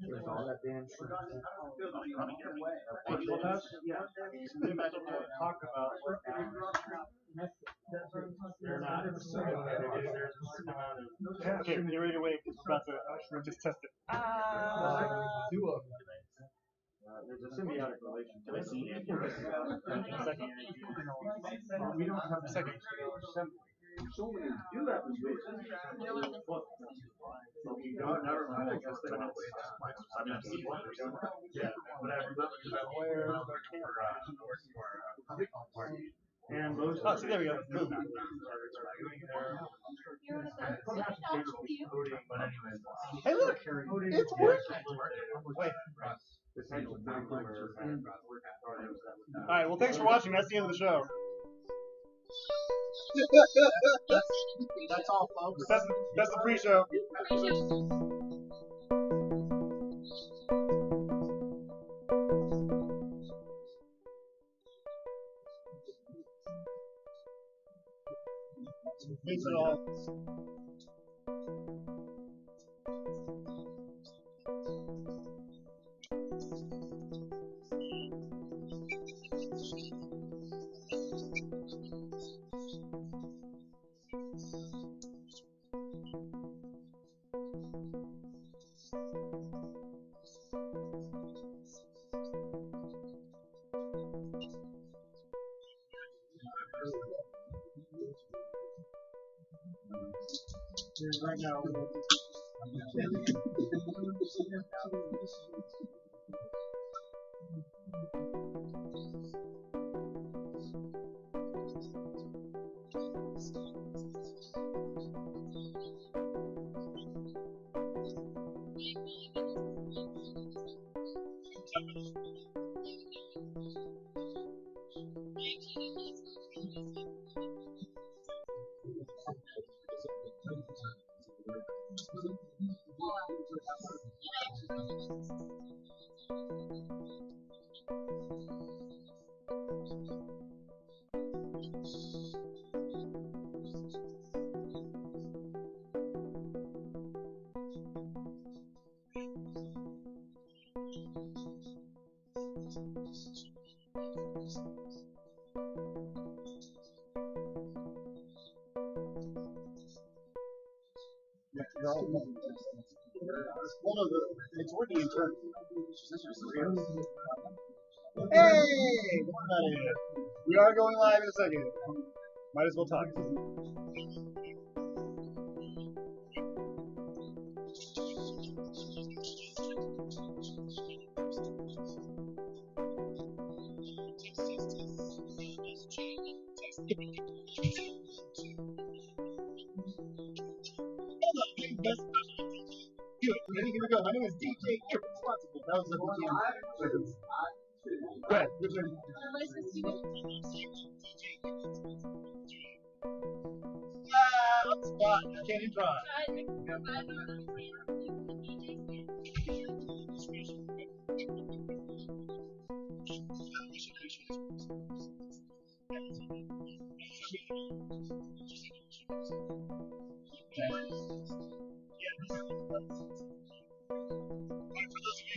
There's all that damn shit. Talk about okay, get ready to wait. It's about to. We're just testing. Two of them. There's a symbiotic relationship. Can I see it? In a second. We don't have a second. So many do that with never mind. I guess they don't wait. I mean, I've seen one. Yeah, whatever. Where and those. Oh, see, there we go. Boom. Hey, look! It's working! Wait. Alright, well, thanks for watching. That's the end of the show. That's all, folks. That's the pre-show. Makes it all. Right now. It's working in turn. Hey! We are going live in a second. Might as well talk. Here we go. My name is DJ Irresponsible. That was the beginning. Go ahead. Your turn. On the spot. I can't even try.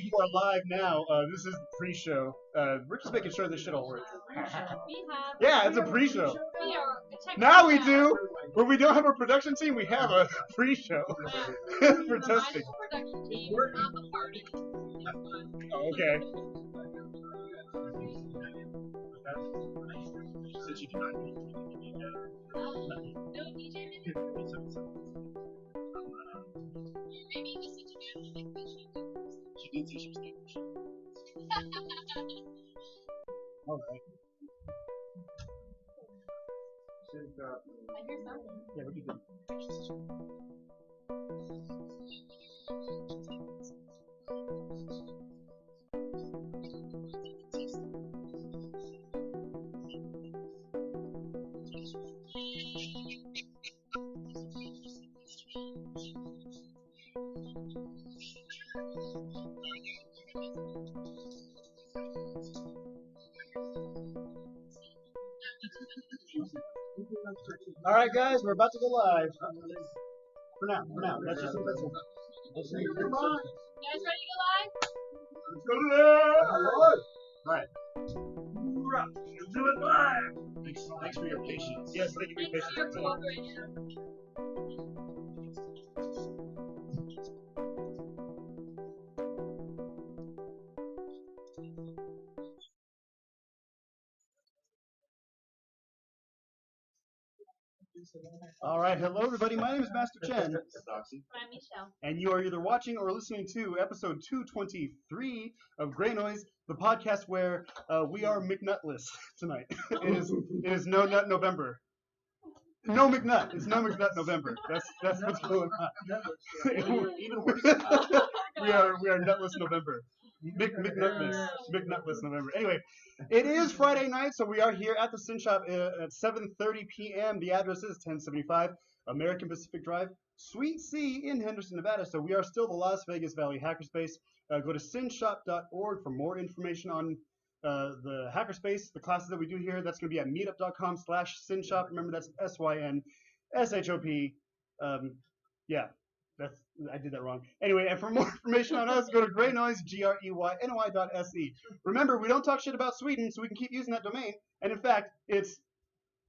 You are live now. This is the pre-show. We're just making sure this shit all works. Yeah, it's a pre-show. Now we do. When we don't have a production team, we have a pre-show for testing. Oh, okay. All right. I hear something. Yeah, what do you do? All right, guys, we're about to go live. For now. That's just a listen. You guys ready to go live? Let's go live! All right. Let's do it live. Thanks for your patience. Yes, thank you for your Thanks for your patience. cooperation. All right, hello everybody. My name is Master Chen, I'm Michelle. and you are either watching or listening to episode 223 of Greynoise, the podcast where we are McNutless tonight. It is No Nut November. No McNut. It's No McNut November. That's what's going on. Even worse. we are Nutless November. McNutless November. Anyway, it is Friday night, so we are here at the SYN Shop at 7:30 p.m. The address is 1075 American Pacific Drive, Suite C in Henderson, Nevada. So we are still the Las Vegas Valley Hackerspace. Go to synshop.org for more information on the Hackerspace, the classes that we do here. That's going to be at meetup.com/synshop. Remember, that's SYNSHOP. Yeah. I did that wrong. Anyway, and for more information on us, go to Greynoise, GREYNOI.se. Remember, we don't talk shit about Sweden, so we can keep using that domain. And in fact, it's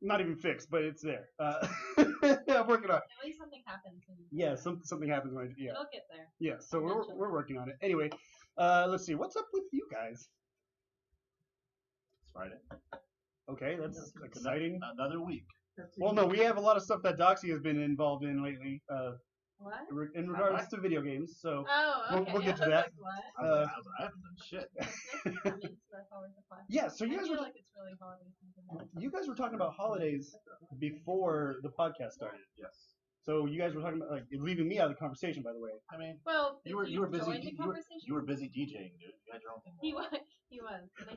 not even fixed, but it's there. Yeah, I'm working on it. At least something happens. Yeah, something happens when I, yeah. It'll get there. Yeah, so we're working on it. Anyway, let's see. What's up with you guys? It's Friday. Okay, that's exciting. Another week. Well, no, we have a lot of stuff that Doxy has been involved in lately. What? In regards to video games, so Oh, okay. we'll get to I was that. like, what? I haven't done shit. That's always a fun. Yeah, so you I guys feel were like it's really holiday season. you guys were talking about holidays before the podcast started. Yes. So you guys were talking about like leaving me out of the conversation, by the way. I mean, Well, you were busy. join the conversation? You were busy DJing, dude. You had your own thing. He was.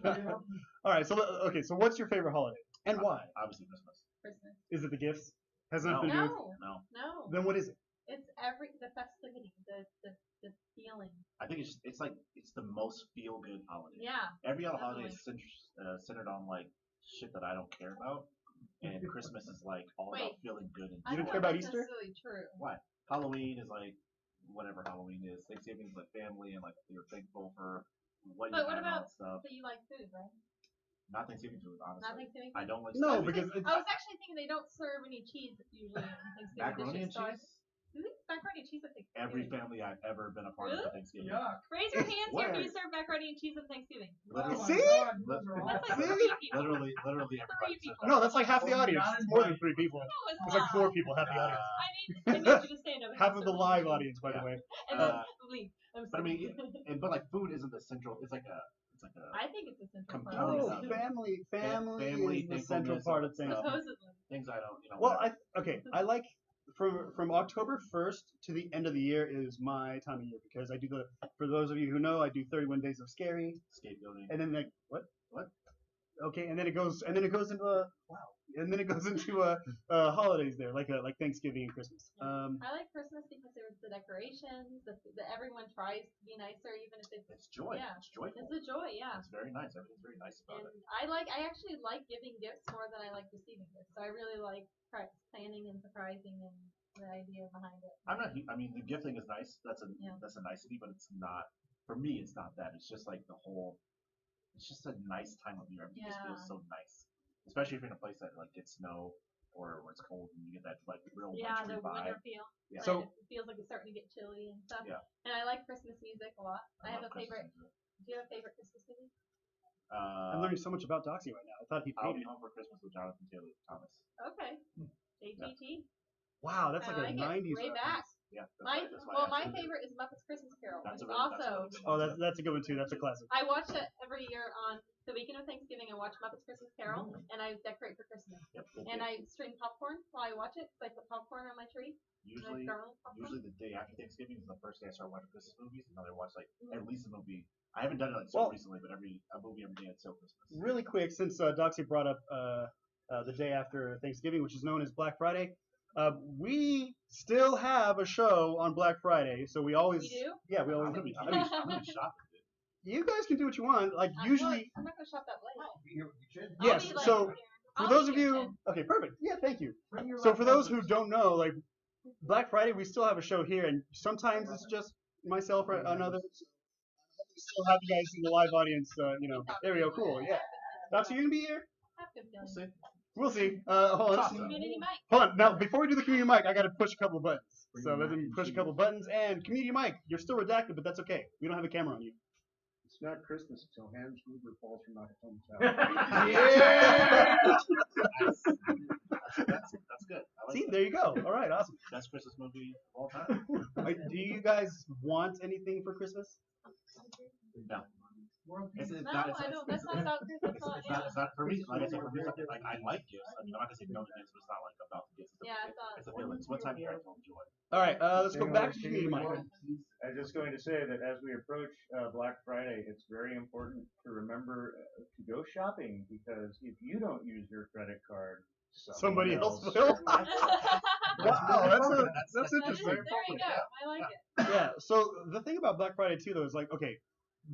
Thank you. All right, so okay, so what's your favorite holiday and why? Obviously Christmas. Christmas. Is it the gifts? Has nothing to do with. No. No. Then what is it? It's the festivity, the feeling. I think it's the most feel good holiday. Yeah. Every other holiday is centered on like shit that I don't care about, and Christmas is like all about feeling good and You don't joy. care about that's Easter? necessarily true. Why? Halloween is like whatever Halloween is. Thanksgiving is like family and like you're thankful for what you But what have about and stuff. that you like food, right? Not Thanksgiving food, honestly. Not Thanksgiving I food? don't like No, stuff. because I was actually thinking they don't serve any cheese usually on Thanksgiving. macaroni and dishes, so cheese. Do they macaroni and cheese at Thanksgiving? Every family I've ever been a part of for Thanksgiving. Raise your hands here if you Where? serve macaroni and cheese at Thanksgiving. Literally, See? That's like See? 3 people. literally everybody. Three people. No, that's like half the audience. It's more than 3 people. No, it's It's like 4 not. people, half the audience. I need you to stand up. and Half of the serve live me. audience, by the way. And then leave. I'm But I sorry. mean, but like food isn't the central. It's like a. I think it's a central part. Component Oh, of it. family Family, is the central thankfulness, part of things. Supposedly. Things I don't. Well, I like from October 1st to the end of the year is my time of year because I do for those of you who know, I do 31 days of scary, Scapegoating. and then like what? What? Okay, and then it goes into holidays there like Thanksgiving and Christmas. I like Christmas because there's the decorations, the everyone tries to be nicer, even if it's joy. Yeah. It's joyful. It's a joy, yeah. It's very nice. Everything's very nice about And it. I actually like giving gifts more than I like receiving gifts. So I really like planning and surprising and the idea behind it. I mean, the gift thing is nice. That's a nicety, but it's not. For me, it's not that. It's just like the whole. It's just a nice time of year. Everything just feels so nice, especially if you're in a place that like gets snow or where it's cold and you get that like real the wintry vibe. winter feel. Yeah. So it feels like it's starting to get chilly and stuff. Yeah. And I like Christmas music a lot. I have a love Christmas favorite. music. Do you have a favorite Christmas movie? I'm learning so much about Doxy right now. I thought he I'll paid be me. home for Christmas with Jonathan Taylor Thomas. Okay. JTT. Wow, that's like I a like it. 90s Way reference. back. Yeah. My absolute- favorite is Muppets Christmas Carol. That's It's a really- that's a also really good Oh, one. that's a good one too. That's a classic. I watch it every year on the weekend of Thanksgiving, I watch Muppets Christmas Carol, and I decorate for Christmas. Yep, And I stream popcorn while I watch it, so I put popcorn on my tree. Usually the day after Thanksgiving is the first day I start watching Christmas movies, and then I watch like at least a movie. I haven't done it like so recently, but a movie every day until Christmas. Really quick, since Doxy brought up the day after Thanksgiving, which is known as Black Friday, we still have a show on Black Friday, so we always. We do? Yeah, we always. I'm gonna be shopping. You guys can do what you want. Like usually. I'm not gonna shop that late. Yes. So for those of you, okay, perfect. Yeah, thank you. So for those who don't know, like Black Friday, we still have a show here, and sometimes it's just myself or another. We still have you guys in the live audience. There we go. Cool. Yeah. Doxy, you gonna be here? We'll see. Hold on. Community mic. Hold on. Now, before we do the community mic, I got to push a couple of buttons. So let me push a couple of buttons. And community mic, you're still redacted, but that's okay. We don't have a camera on you. It's not Christmas until Hans Gruber falls from Nakatomi Tower. Yeah! That's good. I like See, that. there you go. All right, awesome. Best Christmas movie of all time. Do you guys want anything for Christmas? No. It's No, not, I don't. That's not about Christmas. it's not for me. Like I said, for me, like I like gifts. I mean, I'm not gonna say no to gifts, but it's not like about the gifts. It's a feeling. It's what time of year I feel joy. All right, let's go back to community mic. I was just going to say that as we approach Black Friday, it's very important to remember to go shopping, because if you don't use your credit card, Somebody else will. Wow, that's interesting. There you go. I like it. Yeah. So the thing about Black Friday too, though, is like, okay,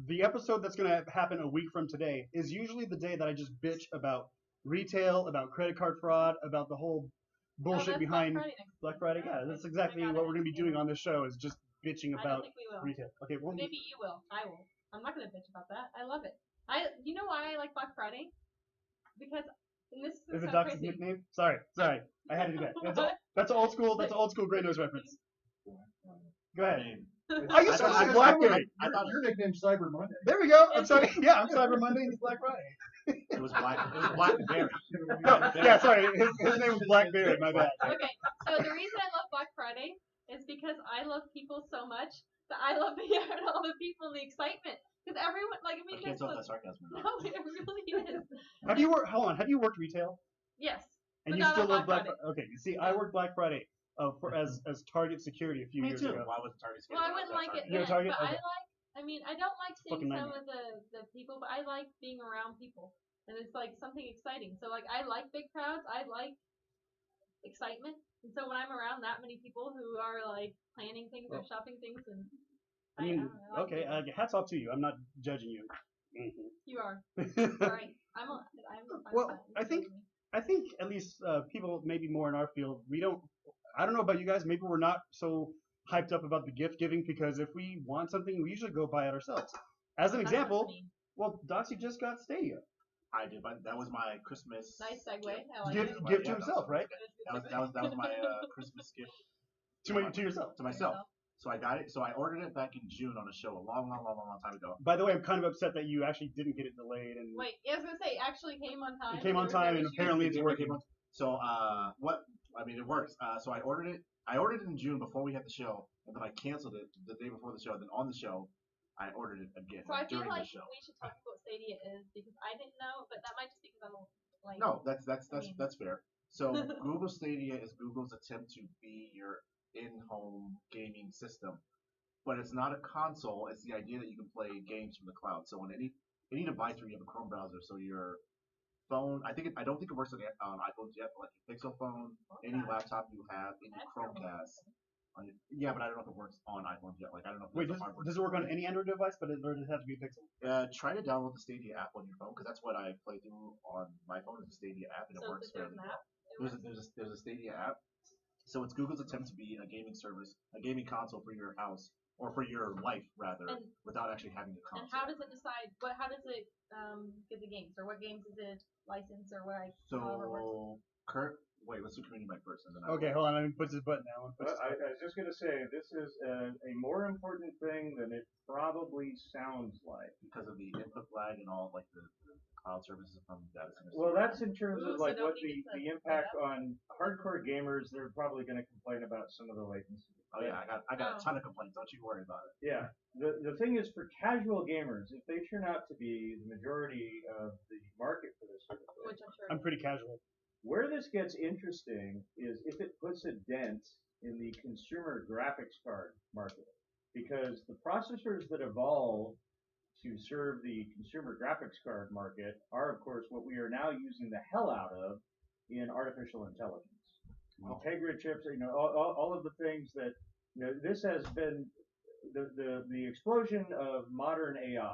the episode that's gonna happen a week from today is usually the day that I just bitch about retail, about credit card fraud, about the whole bullshit behind Black Friday. Yeah, that's exactly what we're gonna be doing on this show, is just bitching I don't about think we will. retail. Okay, well, Maybe you will. I will. I'm not gonna bitch about that. I love it. You know why I like Black Friday? Because this is it so Doc's crazy. nickname? Sorry, I had to do that. That's old school. That's an old school Greynoise reference. Go ahead. I used to say Blackberry. Your nickname's Cyber Monday. There we go. I'm sorry. Yeah, I'm Cyber Monday and it's Black Friday. It was Blackberry. No, yeah, sorry. His name was Blackberry. My bad. Okay, so the reason I love Black Friday is because I love people so much that I love being around all the people and the excitement. Because everyone, like, I mean, I can't tell if that's sarcasm or not. no, it really is. Have you worked? Hold on. Have you worked retail? Yes. And but you not still on love Black Black Friday. Friday? Okay. You see, I worked Black Friday as Target security a few Me years too. ago. Why wasn't Target Well, I wouldn't like it You're a then, Target? but Okay. I don't like seeing Fucking some of the people, but I like being around people. And it's like something exciting. So, like, I like big crowds. I like excitement. And so when I'm around that many people who are, like, planning things or shopping things, and I mean, like okay. Hats off to you. I'm not judging you. you are. Sorry. I'm Well, fine. I think at least people maybe more in our field, I don't know about you guys, maybe we're not so hyped up about the gift giving, because if we want something, we usually go buy it ourselves. As an example, well, Doxy just got Stadia. I did, but that was my Christmas Nice segue. I like Gift, it. gift to himself, right? That was my Christmas gift To yourself. to myself. So I got it. So I ordered it back in June on a show a long time ago. By the way, I'm kind of upset that you actually didn't get it delayed. And Wait, I was gonna say, it actually came on time. it came on time, and apparently it's working. So it works. So I ordered it. I ordered it in June before we had the show, and then I canceled it the day before the show. Then on the show, I ordered it again So I feel during like the show. we should talk about what Stadia is, because I didn't know, but that might just be because I'm like. No, that's fair. So Google Stadia is Google's attempt to be your in-home gaming system, but it's not a console. It's the idea that you can play games from the cloud. So on any device where you have a Chrome browser, so your phone, I don't think it works on iPhones yet, but like your Pixel phone, any laptop you have, any Chromecast. Yeah, but I don't know if it works on iPhones yet. Like I don't know. Wait, does it work on any Android device? But or does it have to be a Pixel? Try to download the Stadia app on your phone, because that's what I play through on my phone. Is the Stadia app, and it works fairly well. There's a Stadia app. So it's Google's attempt to be a gaming service, a gaming console for your house, or for your life rather, without actually having a console. And how does it decide? How does it get the games, or what games is it licensed, or what? Wait, let's do community mic first, and then Okay, hold on. Let me push this button now. I was just going to say, this is a more important thing than it probably sounds like. Because of the input lag and all, like the cloud services from data centers. Well, that's in terms of like so what the impact on hardcore gamers. They're probably going to complain about some of the latency. Oh yeah, I got a ton of complaints. Don't you worry about it. Yeah. The thing is, for casual gamers, if they turn out to be the majority of the market for this sort of thing, Which I'm sure. I'm pretty casual. where this gets interesting is if it puts a dent in the consumer graphics card market, because the processors that evolved to serve the consumer graphics card market are, of course, what we are now using the hell out of in artificial intelligence. Integra chips, all of the things that, this has been the explosion of modern AI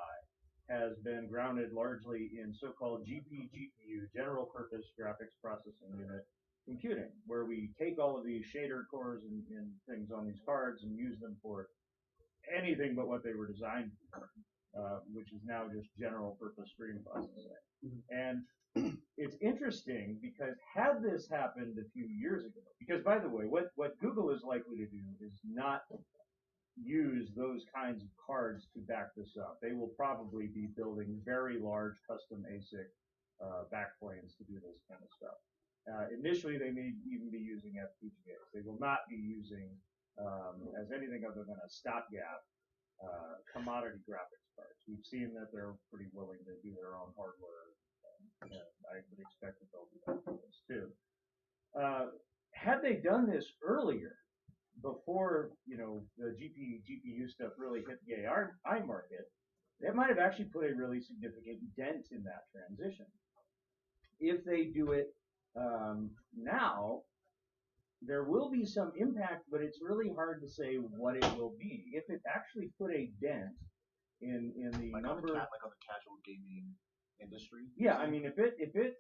has been grounded largely in so-called GPU, general purpose graphics processing unit computing, where we take all of these shader cores and things on these cards and use them for anything but what they were designed for, which is now just general purpose stream processing. And it's interesting because had this happened a few years ago, because by the way, what Google is likely to do is not use those kinds of cards to back this up. They will probably be building very large custom ASIC backplanes to do this kind of stuff. Initially, they may even be using FPGAs. They will not be using as anything other than a stopgap commodity graphics cards. We've seen that they're pretty willing to do their own hardware, and I would expect that they'll do that for this too. Had they done this earlier, before the GPU stuff really hit the AI market, that might have actually put a really significant dent in that transition. If they do it now, there will be some impact, but it's really hard to say what it will be. If it actually put a dent in the Like number, like on the casual gaming industry. yeah, I mean, if it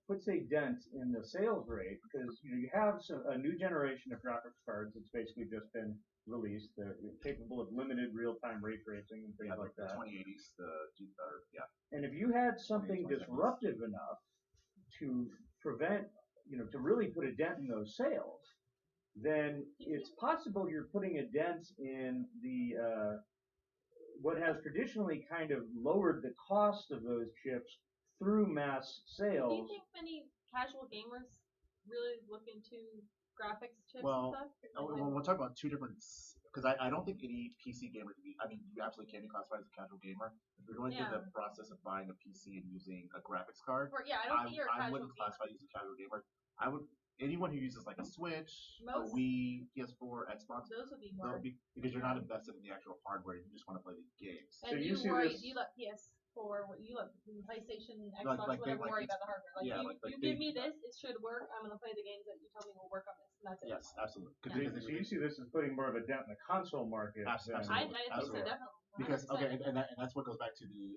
puts a dent in the sales rate, because you have a new generation of graphics cards that's basically just been released, they're capable of limited real-time ray tracing and things like that. The 2080s, yeah. And if you had something disruptive enough to prevent, to really put a dent in those sales, then it's possible you're putting a dent in the what has traditionally kind of lowered the cost of those chips through mass sales. Do you think many casual gamers really look into graphics chips Well, and stuff? we'll talk about two different, because I don't think any PC gamer can be, I mean, you absolutely can be classified as a casual gamer. If you're going through the process of buying a PC and using a graphics card, Yeah, I don't think you're a I casual wouldn't classify you as a casual gamer. I would, anyone who uses like a Switch, a Wii, PS4, Xbox, those would be more. Because you're not invested in the actual hardware, you just want to play the games. And so you see worry, this, you let PS4, you let PlayStation, Xbox, whatever, worry about the hardware. You give me this, it should work. I'm gonna play the games that you tell me will work on this, and that's it. Yes, absolutely. Yeah. So you see this as putting more of a dent in the console market. Absolutely. I think so, definitely. 100%. Because and that's what goes back to the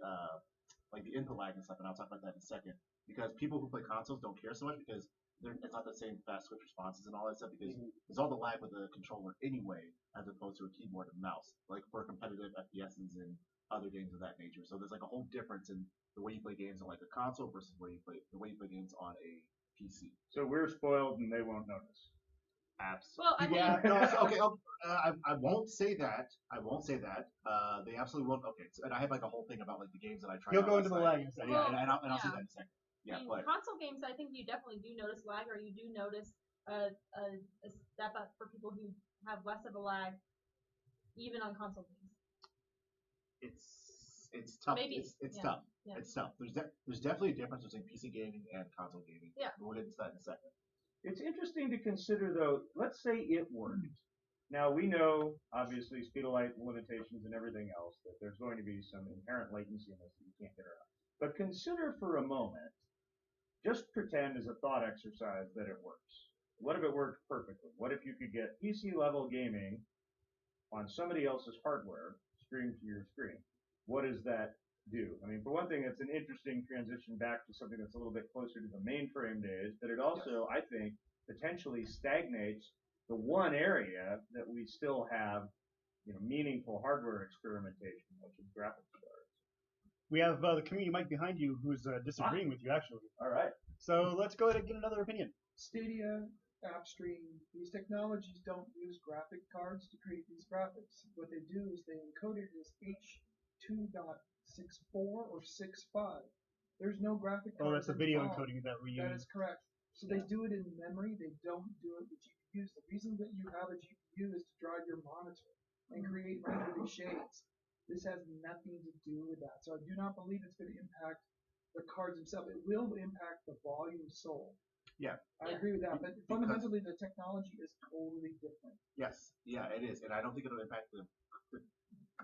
like the input lag and stuff, and I'll talk about that in a second. Because people who play consoles don't care so much because it's not the same fast switch responses and all that stuff because there's all the lag with the controller anyway, as opposed to a keyboard and mouse, like for competitive FPSs and other games of that nature. So there's like a whole difference in the way you play games on like a console versus the way you play games on a PC. So we're spoiled and they won't notice. Absolutely. Well, I mean, yeah, no, okay. I won't say that. I won't say that. They absolutely won't. Okay, so, and I have like a whole thing about like the games that I tried. You'll go into the lag in a second. Yeah, and I'll say that in a second. Yeah, I mean, but console games, I think you definitely do notice lag, or you do notice a step up for people who have less of a lag, even on console games. It's tough. Maybe, it's tough. Yeah. It's tough. There's definitely a difference between PC gaming and console gaming. Yeah. We'll get into that in a second. It's interesting to consider, though. Let's say it worked. Now we know, obviously, speed of light limitations and everything else, that there's going to be some inherent latency in this that you can't get around. But consider for a moment, just pretend as a thought exercise that it works. What if it worked perfectly? What if you could get PC level gaming on somebody else's hardware streamed to your screen? What does that do? I mean, for one thing, it's an interesting transition back to something that's a little bit closer to the mainframe days, but it also, I think, potentially stagnates the one area that we still have, meaningful hardware experimentation, which is graphics cards. We have the community mic behind you who's disagreeing with you, actually. All right. So let's go ahead and get another opinion. Stadia, AppStream, these technologies don't use graphic cards to create these graphics. What they do is they encode it as H2.64 or 6.5. There's no graphic card. Oh, that's the video involved. encoding that we use. That is correct. So they do it in memory. They don't do it with GPUs. The reason that you have a GPU do is to drive your monitor and create rendered shades. This has nothing to do with that. So I do not believe it's going to impact the cards themselves. It will impact the volume sold. Yeah. I agree with that, but fundamentally the technology is totally different. Yes, yeah, it is, and I don't think it'll impact the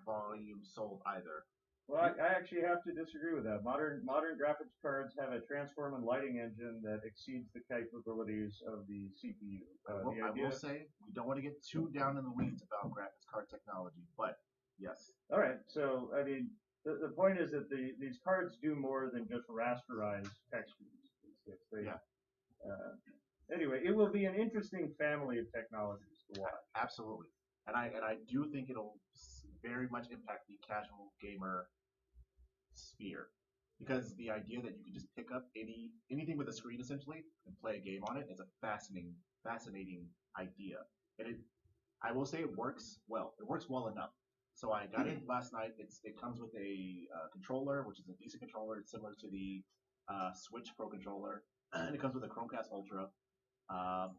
volume sold either. Well, I actually have to disagree with that. Modern graphics cards have a transform and lighting engine that exceeds the capabilities of the CPU. I will say we don't want to get too down in the weeds about graphics card technology, but yes. All right, so I mean, the point is that these cards do more than just rasterize textures. Anyway, it will be an interesting family of technologies to watch. Absolutely, and I do think it'll very much impact the casual gamer sphere, because the idea that you can just pick up anything with a screen essentially and play a game on it is a fascinating idea, and I will say it works well. It works well enough. So I got it last night. It comes with a controller, which is a decent controller. It's similar to the Switch Pro controller, and it comes with a Chromecast Ultra.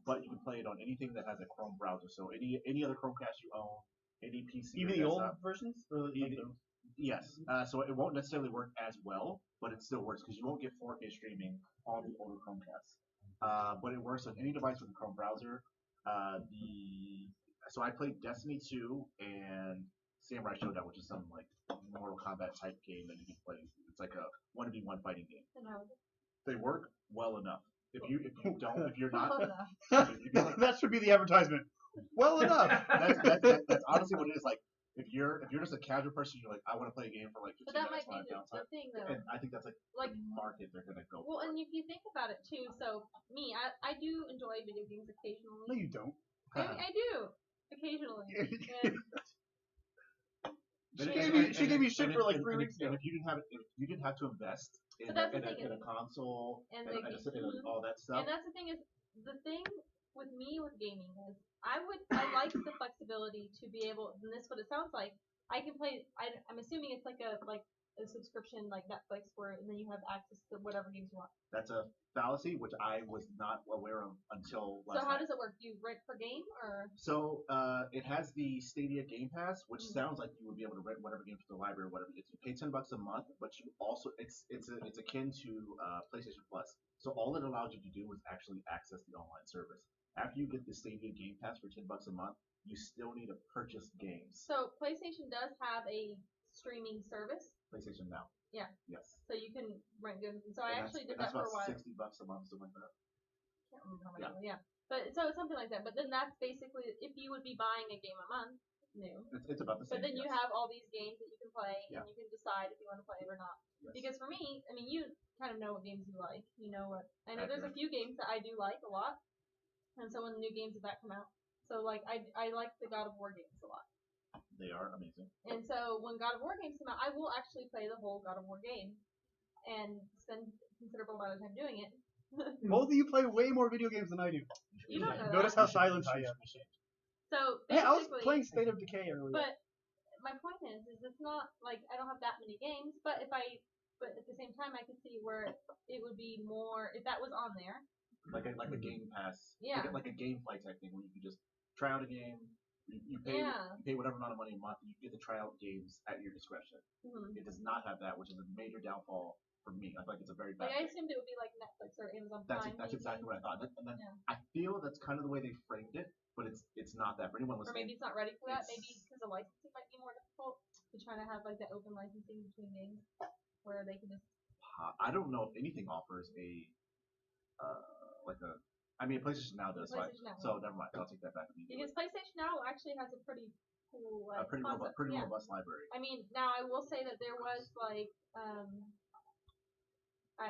But you can play it on anything that has a Chrome browser. So any other Chromecast you own, any PC, even the old versions. Yes. So it won't necessarily work as well, but it still works because you won't get 4K streaming on the older Chromecasts. But it works on any device with a Chrome browser. So I played Destiny 2 and Samurai Showdown, which is some like Mortal Kombat type game that you can play. It's like a 1v1 fighting game. And how is it? They work well enough. If you're not, That should be the advertisement. Well enough. That's honestly what it is. Like if you're just a casual person, you're like, I want to play a game for like 15 But that minutes might be the thing though. And I think that's like the market they're gonna go. Well, for. and if you think about it too, so me, I do enjoy video games occasionally. No, you don't. I do occasionally. She gave me shit for like 3 weeks ago. If you didn't have to invest in a console and all that stuff. And that's the thing is, the thing with me with gaming is I like the flexibility to be able, and this is what it sounds like. I can play. I'm assuming it's like a subscription like Netflix, and then you have access to whatever games you want. That's a fallacy, which I was not aware of until last night. So how does it work? Do you rent per game or? So it has the Stadia Game Pass, which sounds like you would be able to rent whatever game from the library or whatever. You pay $10 a month, but you also it's akin to PlayStation Plus. So all it allows you to do is actually access the online service. After you get the Stadia Game Pass for $10 a month, you still need to purchase games. So PlayStation does have a streaming service. PlayStation Now. Yeah. Yes. So you can rent games, and so I actually did that for a while. That's about $60 a month, something like that. Can't remember how much. Yeah. But so it's something like that. But then that's basically if you would be buying a game a month, new. It's about the same. But then you have all these games that you can play, Yeah. and you can decide if you want to play it or not. Yes. Because for me, I mean, you kind of know what games you like. You know what? I know there's a few games that I do like a lot, and so when the new games of that come out, so like I like the God of War games a lot. They are amazing. And so when God of War games come out, I will actually play the whole God of War game, and spend a considerable amount of time doing it. Both of you play way more video games than I do. You don't know Notice that. how silent I am. So Hey, I was basically, playing State of Decay earlier. but my point is it's not like I don't have that many games, but at the same time I could see where it would be more if that was on there. Like a Game Pass. Yeah. Like a gameplay type thing where you can just try out a game. You pay whatever amount of money a month, and you get to try out games at your discretion. Mm-hmm. It does not have that, which is a major downfall for me. I feel like it's a very bad. Like I assumed it would be like Netflix or Amazon Prime. That's exactly what I thought. And then I feel that's kind of the way they framed it, but it's not that for anyone listening. Or maybe it's not ready for that. Maybe because the licensing might be more difficult to try to have like that open licensing between games where they can just. I don't know if anything offers I mean, PlayStation Now does, so never mind. I'll take that back immediately. Because PlayStation Now actually has a pretty cool pretty robust library. I mean, now I will say that there was like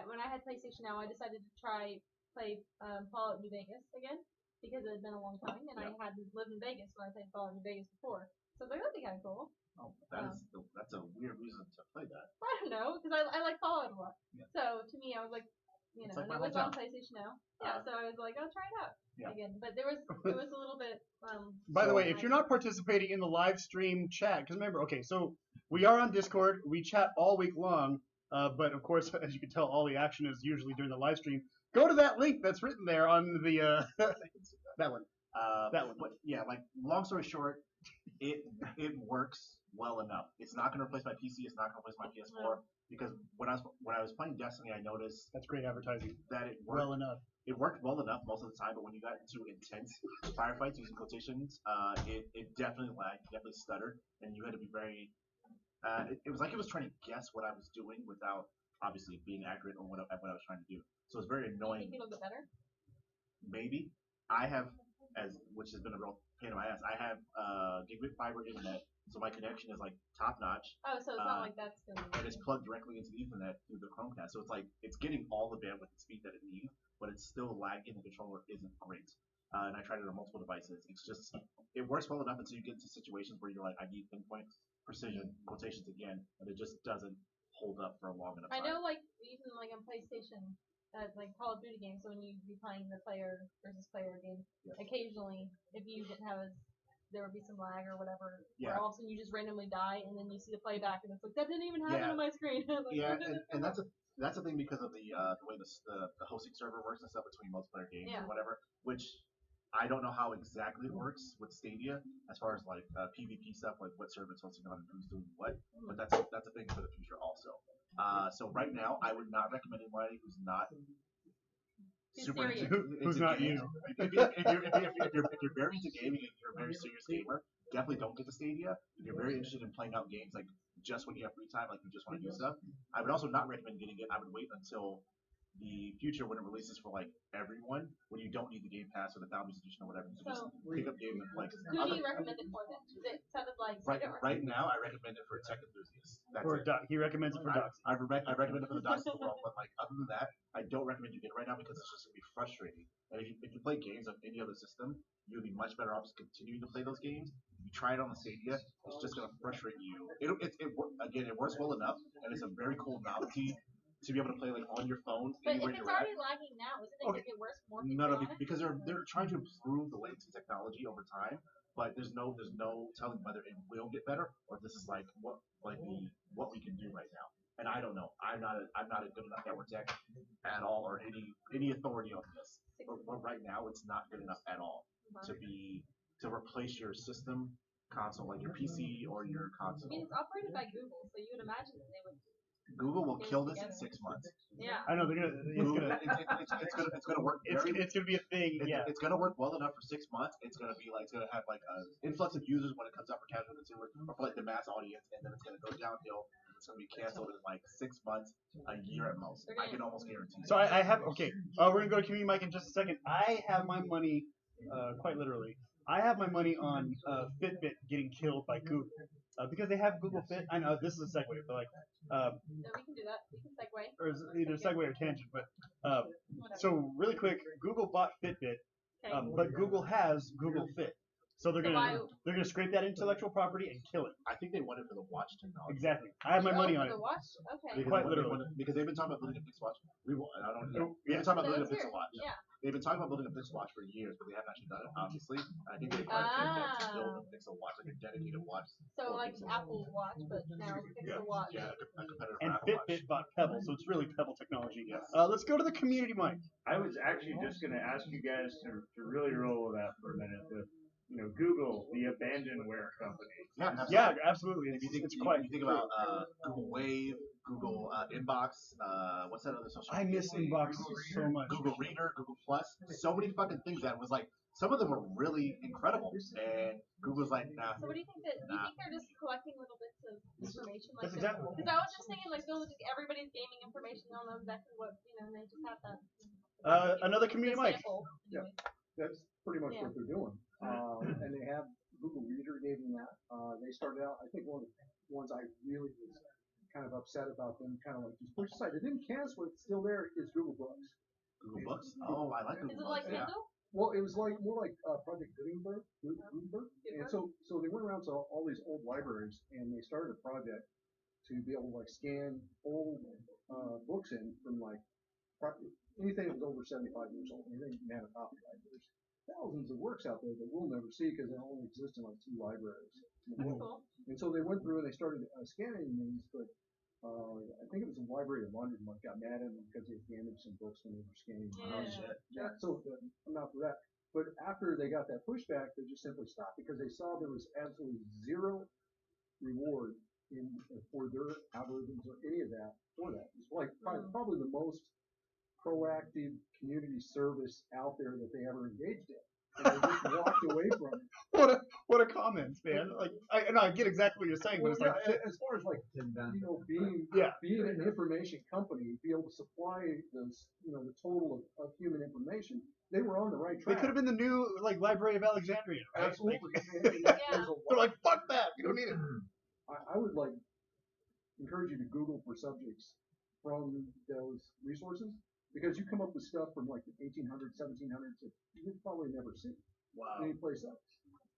when I had PlayStation Now, I decided to play Fallout New Vegas again because it had been a long time, and I hadn't lived in Vegas when I played Fallout New Vegas before, so that would be kind of cool. Oh, that's a weird reason to play that. I don't know, because I like Fallout a lot. Yeah. So to me, I was like. You know, like and it was on PlayStation Now. Yeah, so I was like, I'll try it out again. But there was a little bit. By the way, if you're not participating in the live stream chat, because remember, okay, so we are on Discord. We chat all week long. But of course, as you can tell, all the action is usually during the live stream. Go to that link that's written there on the that one. Yeah, like long story short, it works well enough. It's not going to replace my PC. It's not going to replace my PS4 because when I was playing Destiny, I noticed That's great advertising. that it worked Well enough. It worked well enough most of the time, but when you got into intense firefights using quotations, it definitely lagged, definitely stuttered, and you had to be very. It was like it was trying to guess what I was doing without obviously being accurate on what I was trying to do. So it's very Do you annoying. think it'll get better? Maybe I have, which has been a real pain in my ass. I have gigabit fiber internet, so my connection is like top notch. Oh, so it's not like that's gonna be. And it's plugged directly into the Ethernet through the Chromecast. So it's like it's getting all the bandwidth and speed that it needs, but it's still lagging. The controller isn't great. And I tried it on multiple devices. It's just it works well enough until you get into situations where you're like, I need pinpoint precision quotations again, and it just doesn't hold up for a long enough I time. know, like even like on PlayStation, like Call of Duty games, so when you be playing the player versus player game, occasionally if you didn't have there would be some lag or whatever, where all of a sudden you just randomly die, and then you see the playback, and it's like that didn't even happen on my screen. Like, and that's a thing because of the way the hosting server works and stuff between multiplayer games and whatever, which I don't know how exactly it works with Stadia as far as like PvP stuff, like what server it's hosting on and who's doing what, but that's a thing for the future also. So right now, I would not recommend anybody who's not super who's not you. If you're very into gaming and you're a very serious gamer, definitely don't get the Stadia. If you're very interested in playing out games like just when you have free time, like you just want to do stuff, I would also not recommend getting it. I would wait until the future when it releases for like everyone, when you don't need the Game Pass or the Founders Edition or whatever, you can just pick up games and play. Who do you recommend it for then? Because it sounded like right now, I recommend it for tech enthusiasts. He recommends it for docs. I recommend it for the docs as well, but like other than that, I don't recommend you get it right now because it's just gonna be frustrating. And if you play games on any other system, you'll be much better off just continuing to play those games. If you try it on the Stadia, it's just gonna frustrate you. It works well enough, and it's a very cool novelty to be able to play like on your phone but anywhere if it's you're at. already lagging now, isn't it gonna get worse more people No, on it? because they're trying to improve the latency technology over time, but there's no telling whether it will get better or if this is like what we can do right now. And I don't know. I'm not a good enough network tech at all or any authority on this. But right now, it's not good enough at all to replace your system console, like your PC or your console. I mean, it's operated by Google, so you would imagine that they would. Google will kill this in 6 months. Yeah. I know it's gonna work. It's gonna be a thing. It's gonna work well enough for 6 months. It's gonna have like an influx of users when it comes out for casual consumers or for like the mass audience, and then it's gonna go downhill. And it's gonna be canceled in like 6 months, a year at most. I can almost guarantee. So I have we're gonna go to community mic in just a second. I have my money, quite literally. I have my money on Fitbit getting killed by Google because they have Google Fit. I know this is a segue, but like. No, we can do that. We can segue. Or is it either segue or tangent, but so really quick, Google bought Fitbit, but Google has Google Fit, so they're gonna scrape that intellectual property and kill it. I think they want it for the watch technology. Exactly. I have my money on it. The watch? Okay. Quite literally, because they've been talking about building a Pixel watch. They've been talking about building a Pixel watch. Yeah. They've been talking about building a Pixel watch for years, but they haven't actually done it, obviously. I think they plan to build a Pixel watch, like a dedicated watch. So like Apple Watch, but now Pixel Watch. Yeah, a competitor and for Apple Fitbit Watch. bought Pebble, so it's really Pebble technology. Yes. Let's go to the community mic. I was actually just going to ask you guys to really roll with that for a minute. Google, the abandonware company. Yeah, absolutely. If you think about Google Wave, Google Inbox, what's that other social media? I miss Inbox so much. Google Reader, Google Plus, so many fucking things that was like, some of them were really incredible, and Google's like, nah. So what do you think do you think they're just collecting little bits of information? Like That's exactly. Because I was just thinking, like, they'll just everybody's gaming information, they'll know exactly what, and they just have that. Another community mic. Yeah, that's pretty much what they're doing. And they have Google Reader gave them that. They started out, I think one of the ones I really was kind of upset about them, kind of like just push aside. They didn't cancel it, it's still there, is Google Books. Google Books? Oh, I like Google Books. Is it like Kindle? Well, it was like more like Project Gutenberg, and so they went around to all these old libraries and they started a project to be able to like scan old books in from like anything that was over 75 years old, anything you can have a copy of. There's thousands of works out there that we'll never see because they only exist in like 2 libraries. Cool. And so they went through and they started scanning these, but I think it was the Library of London got mad at them because they damaged some books when they were scanning. Yeah. Yeah, so I'm not for that. But after they got that pushback, they just simply stopped because they saw there was absolutely zero reward for their algorithms or any of that for that. It's like probably the most proactive community service out there that they ever engaged in. And they just walked away from it. What a comment, man! Like I get exactly what you're saying, but it's like as far as like being an information company, be able to supply the the total of human information, they were on the right they track. could have been the new like Library of Alexandria. Right? Absolutely. They're like, fuck that, we don't need it. I would like encourage you to Google for subjects from those resources because you come up with stuff from like the 1800s, 1700s that you've probably never seen anyplace else.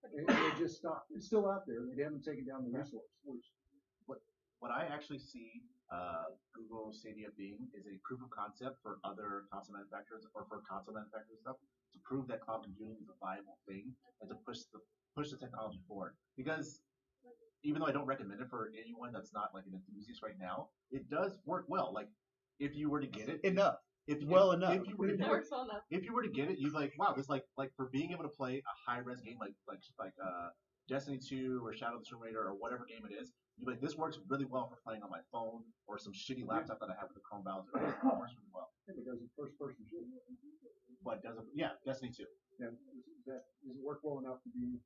And they just stopped. It's still out there. They haven't taken down the resource. What I actually see Google Stadia being is a proof of concept for other console manufacturers or for console manufacturers stuff to prove that cloud computing is a viable thing and to push the technology forward. Because even though I don't recommend it for anyone that's not like an enthusiast right now, it does work well. Like if you were to get it enough. If you were to get it, you'd like, wow, this like for being able to play a high res game like Destiny 2 or Shadow of the Tomb Raider or whatever game it is, you'd be like, this works really well for playing on my phone or some shitty laptop that I have with the Chrome browser. It works really well. Yeah, because it's first person shooter. But does it? Yeah, Destiny 2. Yeah, does it work well enough to be?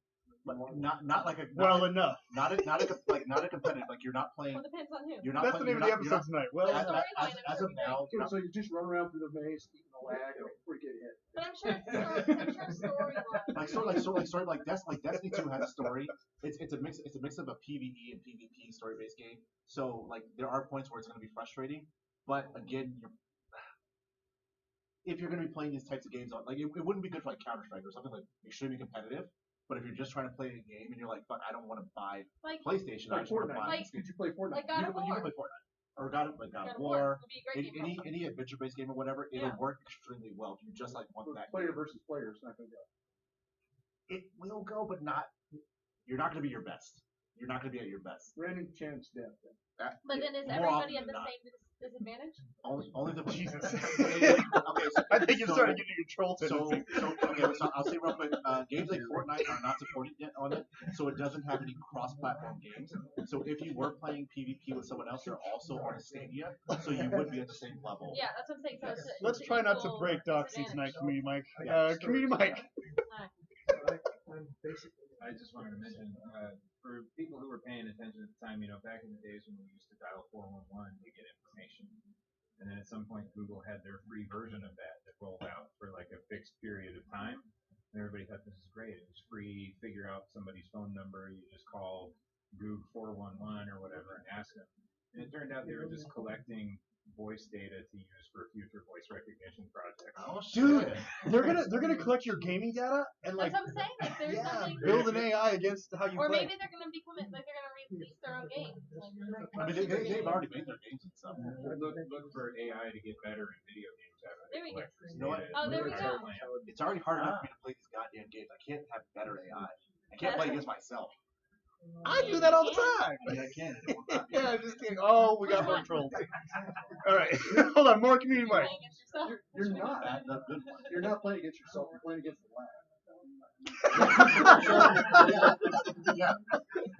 But not like a enough. Not a competitive. Like you're not playing. Well, depends on who. You're not. That's the name of the episode tonight. Well, as of now, so you just run around through the maze, eating the lag, and before you get hit. But I'm sure it's story. Like Destiny 2 has a story. It's a mix of a PvE and PvP story based game. So like there are points where it's going to be frustrating, but again, if you're going to be playing these types of games on, like it wouldn't be good for like Counter-Strike or something like extremely competitive. But if you're just trying to play a game and you're like, fuck, I don't want to buy PlayStation. I just want to buy. Could you play Fortnite? Like God of War. You can play Fortnite. Or God of War. Any adventure based game or whatever, it'll work extremely well if you just like want that. Player versus player, it's not going to go. It will go, but not. You're not going to be your best. You're not going to be at your best. Random chance death. But then is everybody at the same disadvantage? Only the Jesus. Okay, so, I think you're starting to get your troll tendency. So I'll say real quick, games like Fortnite are not supported yet on it, so it doesn't have any cross-platform games. So if you were playing PvP with someone else, you're also on Stadia, so you would be at the same level. Yeah, that's what I'm saying. So let's try not to break Doxy tonight, Community Mike. Community Mike. I just wanted to mention, for people who were paying attention at the time, back in the days when we used to dial 411 to get information, and then at some point Google had their free version of that rolled out for like a fixed period of time, and everybody thought this is great. It was free. Figure out somebody's phone number. You just call Google 411 or whatever and ask them. And it turned out they were just collecting voice data to use for future voice recognition projects. Oh, dude, they're gonna collect your gaming data and like that's what I'm saying. Like there's something. Build an AI against how you or play. Maybe they're gonna release their own games. I mean, they've already made their games and stuff. Look for AI to get better in video games. There we go. You know what? Oh, there we go. It's already hard enough for me to play these goddamn games. I can't have better AI. I can't play against myself. I do that all the time. Yeah, I can. Yeah, I'm just kidding. Oh, we got more trolls. All right, hold on. More Community Mike. You're not. You're not playing against yourself. You're playing against the lag.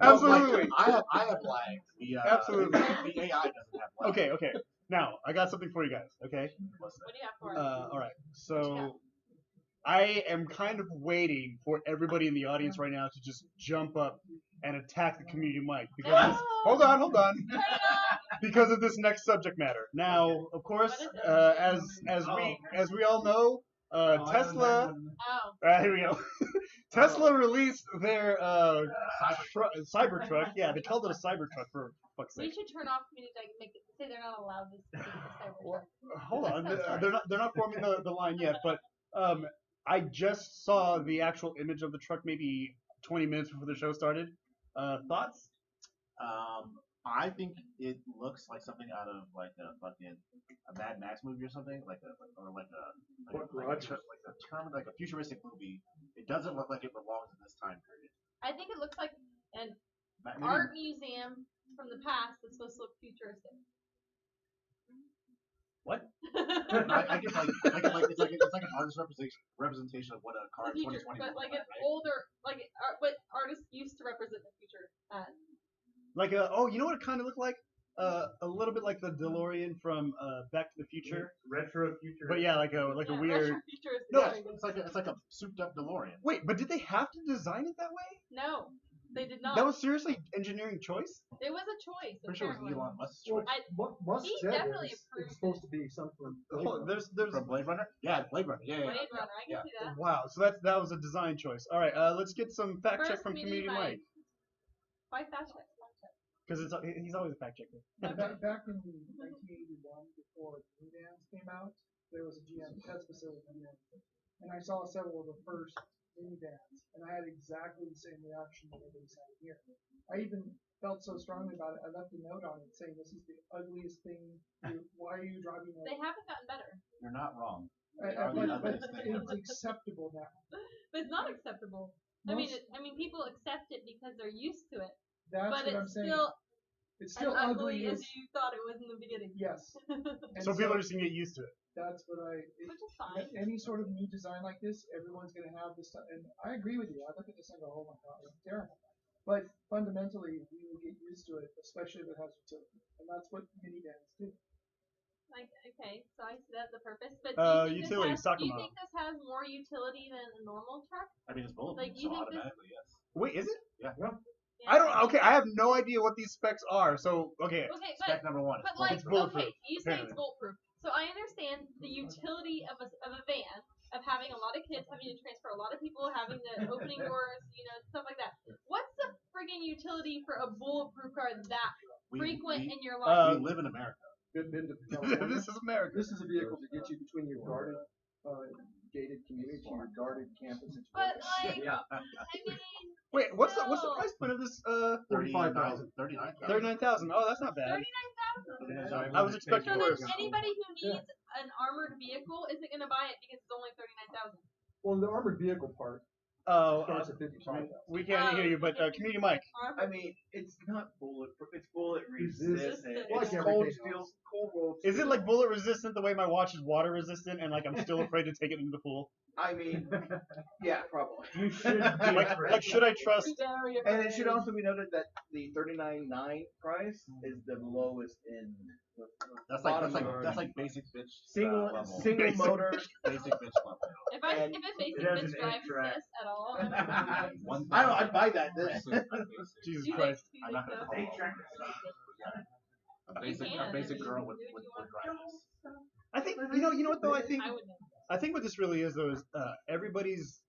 Absolutely. I have lag. Absolutely. The AI doesn't have lag. Okay. Now I got something for you guys. Okay. What do you have for us? All right. So I am kind of waiting for everybody in the audience right now to just jump up and attack the Community Mic because hold on. Because of this next subject matter. Now, of course, as we all know, Tesla. Here we go. Tesla released their Cybertruck. Yeah, they called it a Cybertruck for fuck's sake. We should turn off Community Mike and make it say they're not allowed to speak the Cybertruck. Hold on, they're not forming the line yet, but I just saw the actual image of the truck maybe 20 minutes before the show started. Thoughts? I think it looks like something out of like a fucking Mad Max movie or something, like a futuristic movie. It doesn't look like it belongs in this time period. I think it looks like an art museum from the past that's supposed to look futuristic. What? I get like it's like an artist representation of what a car The in future, 2020 but would like look an right? older, like what artists used to represent the future as. Like you know what it kind of looked like? A little bit like the DeLorean from Back to the Future. Retro future. But yeah, like a Yeah, weird. retro futuristic. No, Very good. It's like a souped up DeLorean. Wait, but did they have to design it that way? No, they did not. That was seriously engineering choice. It was a choice. Pretty sure it was Apparently. Elon Musk's Well, choice. Musk He said definitely it's approved supposed to be something. Oh, there's From Blade Runner? Yeah, Blade Runner. Yeah, Blade Runner. I can see that. wow. So that was a design choice. All right, let's get some fact check First from Community Mike. Mike Why fact check? Fact check. because he's always a fact checker. Back in 1981, before minivans came out, there was a GM test facility in there, and I saw several of the first minivans, and I had exactly the same reaction that everybody's having here. I even felt so strongly about it, I left a note on it saying, "This is the ugliest thing. Why are you driving that?" They haven't gotten better. You're not wrong. But it's acceptable now. But it's not acceptable. I mean, people accept it because they're used to it. That's But what I'm it's saying. still It's still as ugly. ugly as you thought it was in the beginning. Yes. And So people are just gonna get used to it. That's what Which is fine. any sort of new design like this, everyone's going to have this stuff. And I agree with you. I look at this and go, oh my God, it's terrible. But fundamentally, we will get used to it, especially if it has utility. And that's what minivans do. Like, okay, so I see that's the purpose. But Utility, do you think this has more utility than a normal truck? I mean, it's bulletproof, Like, you so think this- automatically, yes. Wait, is it? Yeah. Yeah. I don't. Okay, I have no idea what these specs are. So okay. Okay, Spec number one. but like, It's bulletproof, okay, you say apparently. it's bulletproof. So I understand the utility of a van, of having a lot of kids, having to transfer a lot of people, having the opening doors, stuff like that. What's the friggin' utility for a bulletproof car that frequent in your life? We live in America. Been to California. This is America. This is a vehicle to get you between your guarded, gated community to your guarded campus. But like, Yeah. I mean, Wait, what's the price point of this? 35,000. 39,000. Oh, that's not bad. 39,000. I was expecting So then worse. anybody who needs an armored vehicle isn't gonna buy it because it's only 39,000. Well, the armored vehicle part Oh, starts at 55,000. we can't hear you, but Community Mike. I mean, it's not bulletproof. It's bullet Resistant. resistant. Like It's everything cold else. steel, cold rolled. Is it like bullet resistant the way my watch is water resistant, and like I'm still afraid to take it into the pool? I mean, yeah, probably. You should Like should I trust? Very And it should also be noted that the $39,900 price is the lowest in the That's bottom like of that's like basic bitch single level. single Basic motor. Basic bitch level. If And a basic it has bitch an drives eight-track. this at all, I'm not One I don't know. I'd buy that. basic, Jesus Do you Christ. think I'm not gonna so? call a basic girl would Do what you want. drive this. I think you know what though. I would know. I think what this really is though is everybody's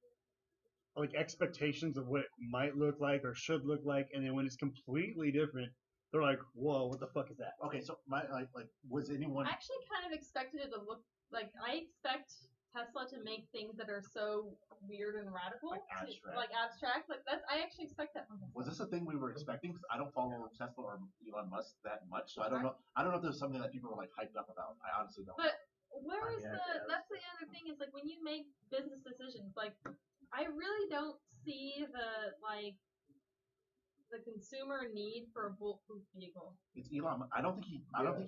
like expectations of what it might look like or should look like, and then when it's completely different, they're like, "Whoa, what the fuck is that?" Okay, so my like was anyone I actually kind of expected it to look like I expect Tesla to make things that are so weird and radical, Like abstract. like abstract. Like that's I actually expect that from them. was this a thing we were expecting? Because I don't follow Tesla or Elon Musk that much, so I don't know. I don't know if there's something that people were like hyped up about. I honestly don't. But where is Yeah, the? That's the other thing is like when you make business decisions, like I really don't see the consumer need for a bulletproof vehicle. It's Elon. I don't think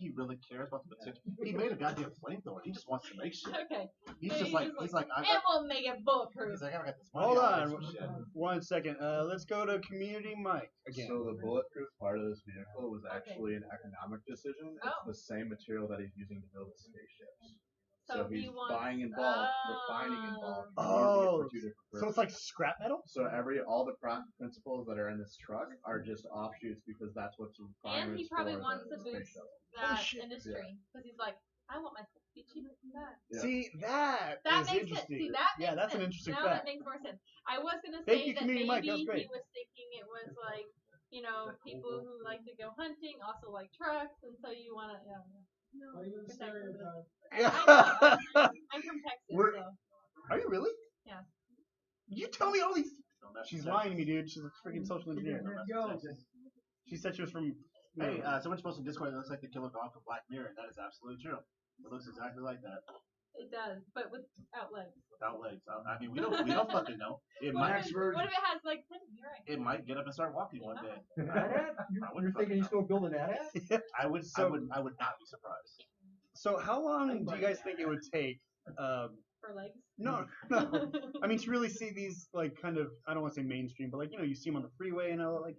he really cares about the potential. He made a goddamn flamethrower. He just wants to make shit. Okay. He's So just like I and we'll make it bulletproof. He's like I got this money. Hold I'll on, make some shit. 1 second. Let's go to Community Mike again. So the bulletproof part of this vehicle was actually an economic decision. It's Oh. the same material that he's using to build the spaceships. So So he he's wants- buying in bulk, refining in bulk, and Oh, using it for two different So purposes. it's like scrap metal. So all the principles that are in this truck are just offshoots because that's what's required. And he probably wants to the space boost shuttle. that shit. industry because he's like, I want my stuff to be cheaper than that. Yeah. See, that That is makes sense. interesting. See, that makes yeah, that's sense. an interesting now fact. that makes more sense. I was gonna Thank say you, that Community Mike. maybe That was great. he was thinking it was like, people who like to go hunting also like trucks, and so you want to. No, Are you protect stereotype? them. Yeah. I'm from Texas, We're- so Are you really? Yeah. You tell me all these. Don't mess She's with lying to me, dude. She's a freaking social engineer. Texas. She said she was from. Hey, someone posted in Discord. It looks like the killer dog from Black Mirror, and that is absolutely true. It looks exactly like that it does, but without legs. without legs. I mean, we don't fucking know. It What might if it has like? You're right. it might get up and start walking one day. You're thinking he's going to build an AT-AT? I would not be surprised. So how long do you guys think it would take? For legs. No. I mean, to really see these like kind of, I don't want to say mainstream, but like you see them on the freeway and all like.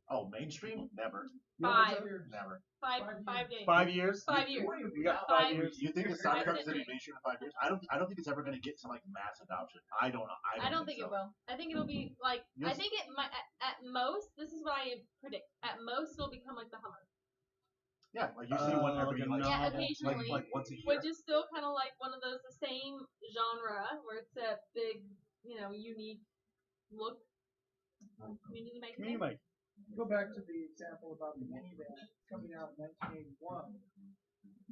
Oh, mainstream? Never. Five. Never. 5 days. 5 years. 5 years. You got 5 years. You think the Cybertruck is going to be mainstream in 5 years? I don't think it's ever going to get to like mass adoption. I don't know. I don't think so. it will. I think it'll be like. I think it might. At most, this is what I predict. At most, it'll become like the Hummer. Yeah, like you see one every like, occasionally, like once a year. which is still kind of like one of those the same genre where it's a big, unique look. Community Mike. Go back to the example about the minivan coming out in 1981.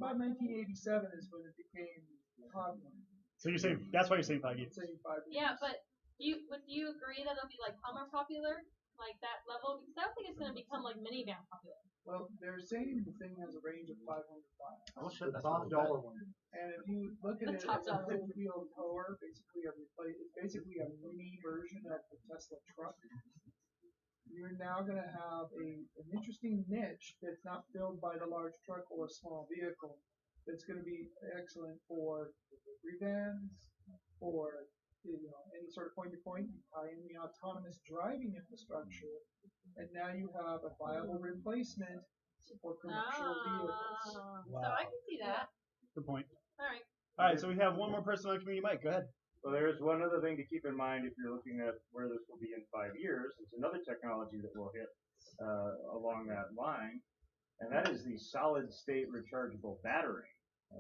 About 1987 is when it became popular. So you're saying that's why you're saying 5 years. Saying 5 years. Yeah, but do you agree that it'll be like Hummer popular, like that level? Because I don't think it's going to become like minivan popular. Well, they're saying the thing has a range of 500 miles. Oh shit, that's top dollar one. And if you look at The it top as a dollar. fifth wheel tower, it's basically a mini version of the Tesla truck. You're now going to have an interesting niche that's not filled by the large truck or a small vehicle. That's going to be excellent for vans, for any sort of point-to-point. You tie in the autonomous driving infrastructure, and now you have a viable replacement for commercial vehicles. So I can see that. Good point. All right. All right, so we have one more person on Community Mike. Go ahead. So there's one other thing to keep in mind if you're looking at where this will be in 5 years. There's another technology that will hit along that line, and that is the solid-state rechargeable battery.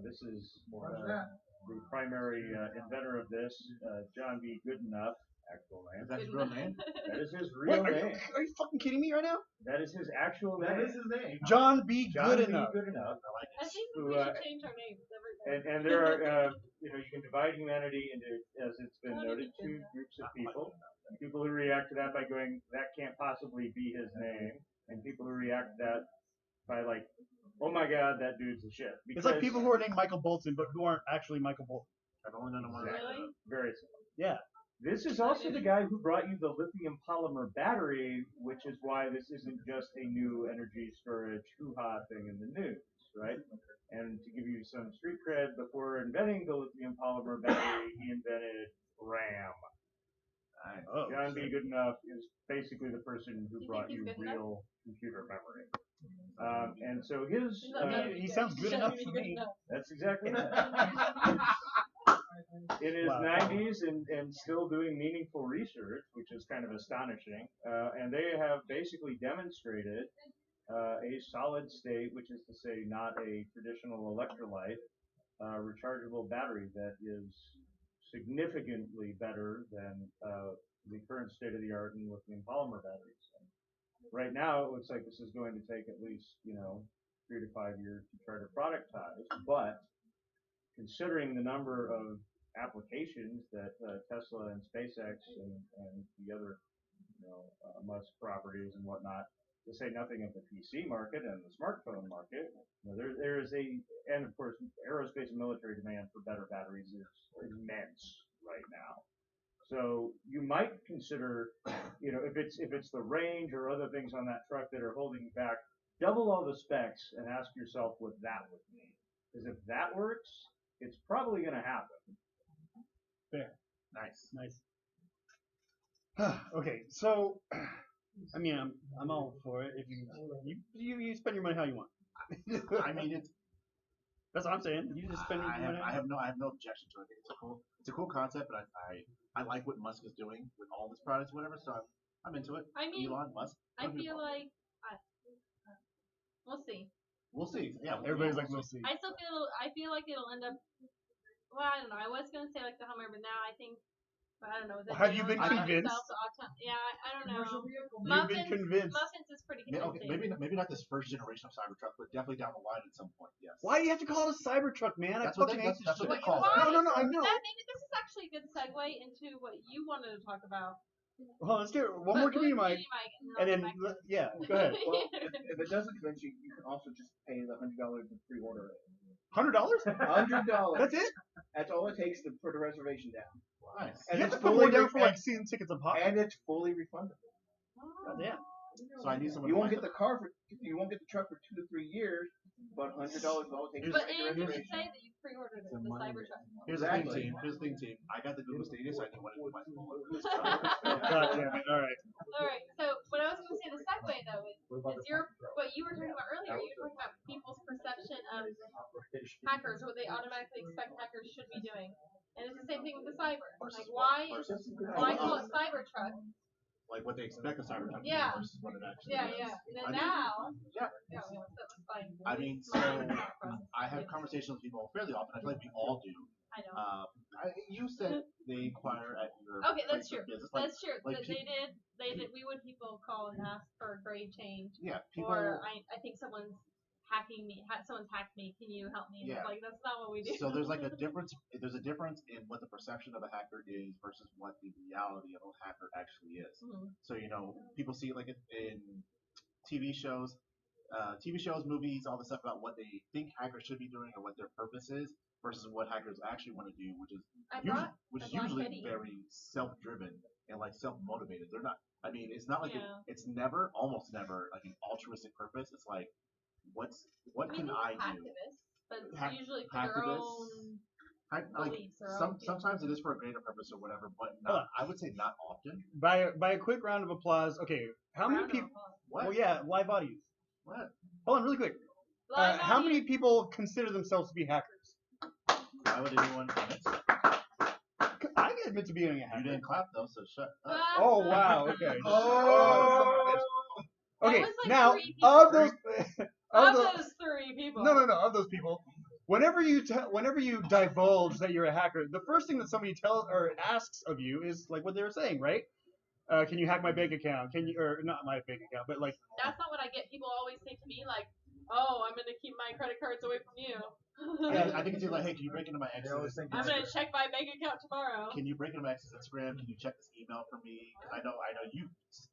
This is the primary inventor of this, John B. Goodenough, actual name. Is that his real name? That is his real name. Are you fucking kidding me right now? That is his actual name. That is his name. John B. John Goodenough. B. Goodenough. I think we should change our names every day. And there are, you can divide humanity into, as it's been noted, two groups of people. People who react to that by going, that can't possibly be his name, and people who react to that by like, oh my god, that dude's the shit. It's like people who are named Michael Bolton, but who aren't actually Michael Bolton. I've only known him one. Really? Very simple. Yeah. This is also the guy who brought you the lithium polymer battery, which is why this isn't just a new energy storage hoo-ha thing in the news, right? And to give you some street cred, before inventing the lithium polymer battery, he invented RAM. Oh, John B. Goodenough is basically the person who brought you good real computer memory. And so his... he sounds good enough for me. That's exactly right. In his 90s and still doing meaningful research, which is kind of astonishing. And they have basically demonstrated a solid state, which is to say not a traditional electrolyte, rechargeable battery that is significantly better than the current state-of-the-art in lithium polymer batteries. And right now, it looks like this is going to take at least 3 to 5 years to try to productize, but considering the number of applications that Tesla and SpaceX and the other Musk properties and whatnot, to say nothing of the PC market and the smartphone market, there is and of course aerospace and military demand for better batteries is immense right now. So you might consider, if it's the range or other things on that truck that are holding you back, double all the specs and ask yourself what that would mean. Because if that works, it's probably going to happen. Fair. Nice. Okay, so I mean, I'm all for it. If you spend your money how you want. I mean, that's what I'm saying. You just spend your money. I have no objection to it. It's a cool concept, but I like what Musk is doing with all his products, whatever. So I'm into it. I mean, Elon Musk. I feel like we'll see. We'll see. Yeah, everybody's like, we'll see. I feel like it'll end up. Well, I don't know. I was gonna say like the Hummer, but now I think. I don't know. Have you been convinced? Yeah, I don't know. You've been convinced. Muffins is pretty convincing. Okay, maybe not this first generation of Cybertruck, but definitely down the line at some point. Yes. Why do you have to call it a Cybertruck, man? That's what they call No, it. I know. Maybe this is actually a good segue into what you wanted to talk about. Well, let's get one more community mic, and then go ahead. Well, if it doesn't convince you, you can also just pay the $100 to pre-order it. $100? $100. That's it? That's all it takes to put a reservation down. Nice. And you have to put more down for like season tickets a pop. And it's fully refundable. Yeah. So I need someone. You won't get the truck for 2 to 3 years, About $100 all takes But your and you information. should say that you pre-ordered it, the Cybertruck. Here's the thing, team. Here's the thing, team. I got the Google Stadia, so I knew what to do my phone. God damn it! All right. Alright, so what I was going to say, the segue though, is what you were talking about earlier, you were talking about people's perception of hackers, what they automatically expect hackers should be doing. And it's the same thing with the cyber. Like, why call it Cybertruck? Like what they expect of Cybertruck Yeah. versus what it actually Yeah, is. yeah. And then I mean, now, yeah. that was fine. I mean, so I have conversations with people fairly often. I feel like we all do. I know. You said they inquire at your Okay, that's place of true. business. Like, That's true. like They did. We would people call and ask for a grade change. Yeah, people. Or I think someone's hacking me. Someone's hacked me. Can you help me? Yeah. Like, that's not what we do. So there's like a difference. There's a difference in what the perception of a hacker is versus what the reality of a hacker actually is. Mhm. So people see it like in TV shows, movies, all the stuff about what they think hackers should be doing or what their purpose is versus what hackers actually want to do, which is usually very self-driven and like self-motivated. They're not. I mean, it's not like it's never, almost never, like an altruistic purpose. It's like, what can I do? Hacktivists, but it's usually for their own beliefs or own sometimes it is for a greater purpose or whatever, but not, I would say not often. By a quick round of applause. Okay, how many people? What? Well, yeah, live audience. What? Hold on, really quick. How many people consider themselves to be hackers? Why would anyone admit to that? I admit to being a hacker. You didn't clap though, so shut up. Oh wow. Okay. Okay. Like now of those three people. No, of those people. Whenever you divulge that you're a hacker, the first thing that somebody tells or asks of you is like what they were saying, right? Can you hack my bank account? Or not my bank account, but like. That's not what I get. People always say to me like, "Oh, I'm gonna keep my credit cards away from you." I think it's like, hey, can you break into my ex's? I'm gonna check my bank account tomorrow. Can you break into my ex's Instagram? Can you check this email for me? Because I know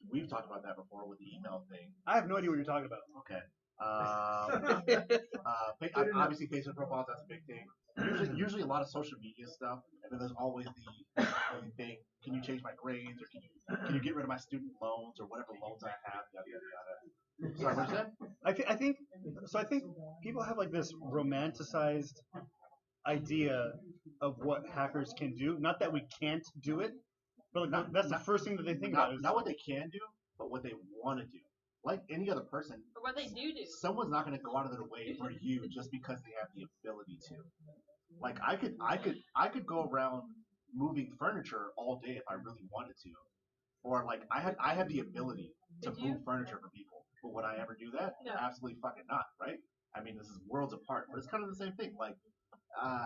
we've talked about that before with the email thing. I have no idea what you're talking about. Okay. Obviously, Facebook profiles, that's a big thing. Usually a lot of social media stuff, and then there's always the thing: can you change my grades, or can you get rid of my student loans, or whatever loans I have? Yada yada yada. Sorry, what you said? I think people have like this romanticized idea of what hackers can do. Not that we can't do it, but like that's the first thing that they think about. Not what they can do, but what they want to do. Like any other person, or what they do. Someone's not going to go out of their way for you just because they have the ability to. Like I could go around moving furniture all day if I really wanted to, or like I have the ability to move furniture for people. But would I ever do that? No. Absolutely fucking not, right? I mean, this is worlds apart, but it's kind of the same thing. Like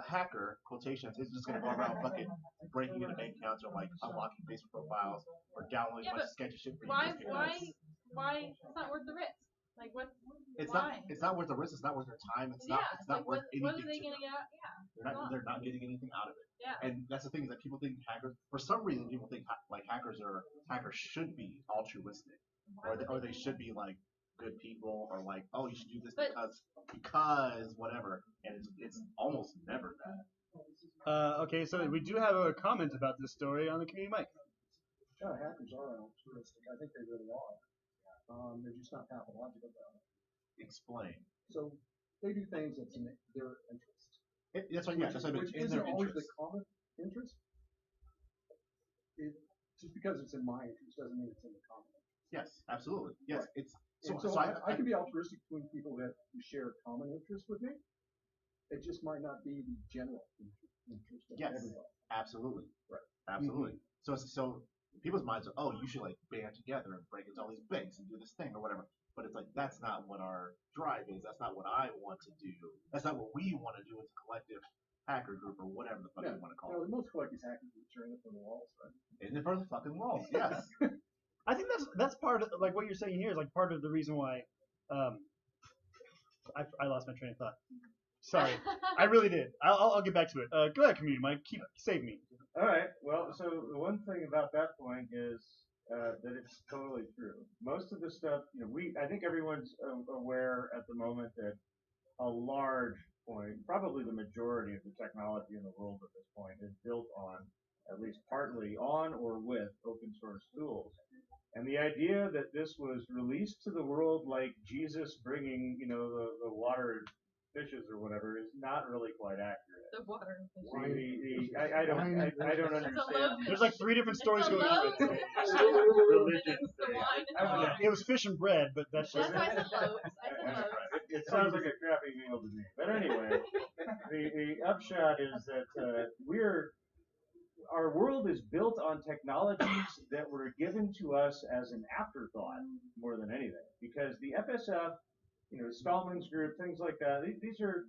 hacker quotations is just going to go around fucking breaking into bank accounts or like unlocking Facebook profiles or downloading a bunch of sketchy shit for you. Why? It's not worth the risk. Like what? It's why? It's not worth the risk. It's not worth their time. It's not worth anything. What are they gonna get out? Yeah. They're not getting anything out of it. Yeah. And that's the thing is that people think hackers. For some reason, people think like hackers should be altruistic, or they should be like good people, or like, oh, you should do this because whatever. And it's almost never that. Okay, so we do have a comment about this story on the community mic. Yeah, hackers are altruistic. I think they really are. They're just not pathological about it. Explain. So they do things that's in their interest. That's what. Yeah, that's what I mean. Which In isn't their always interest. the common interest. Just because it's in my interest doesn't mean it's in the common interest. Yes, absolutely. Yes, right. it's. So I can be altruistic between people who share common interests with me. It just might not be the general interest of everybody. Absolutely. Right. Absolutely. So people's minds are, oh, you should like band together and break into all these banks and do this thing or whatever. But it's like that's not what our drive is. That's not what I want to do. That's not what we want to do as a collective hacker group or whatever the fuck you want to call it. Most collective hacker groups are in it for the walls, right? In it for the fucking walls, yes. I think that's part of like what you're saying here is like part of the reason why I lost my train of thought. Sorry, I really did. I'll get back to it. Go ahead, community Mike. Save me. All right. Well, so the one thing about that point is that it's totally true. Most of the stuff, I think everyone's aware at the moment that a large point, probably the majority of the technology in the world at this point is built on, at least partly on or with open source tools. And the idea that this was released to the world like Jesus bringing, the water fishes or whatever is not really quite accurate. The water. I don't understand. There's like 3 different stories It's a going loaf. on. Religion. It's the wine and the It was fish and bread, but that's just. That's why I said loaves. I said loaves. It sounds like a crappy meal to me. But anyway, the upshot is that our world is built on technologies that were given to us as an afterthought more than anything. Because the FSF, Stallman's group, things like that, these are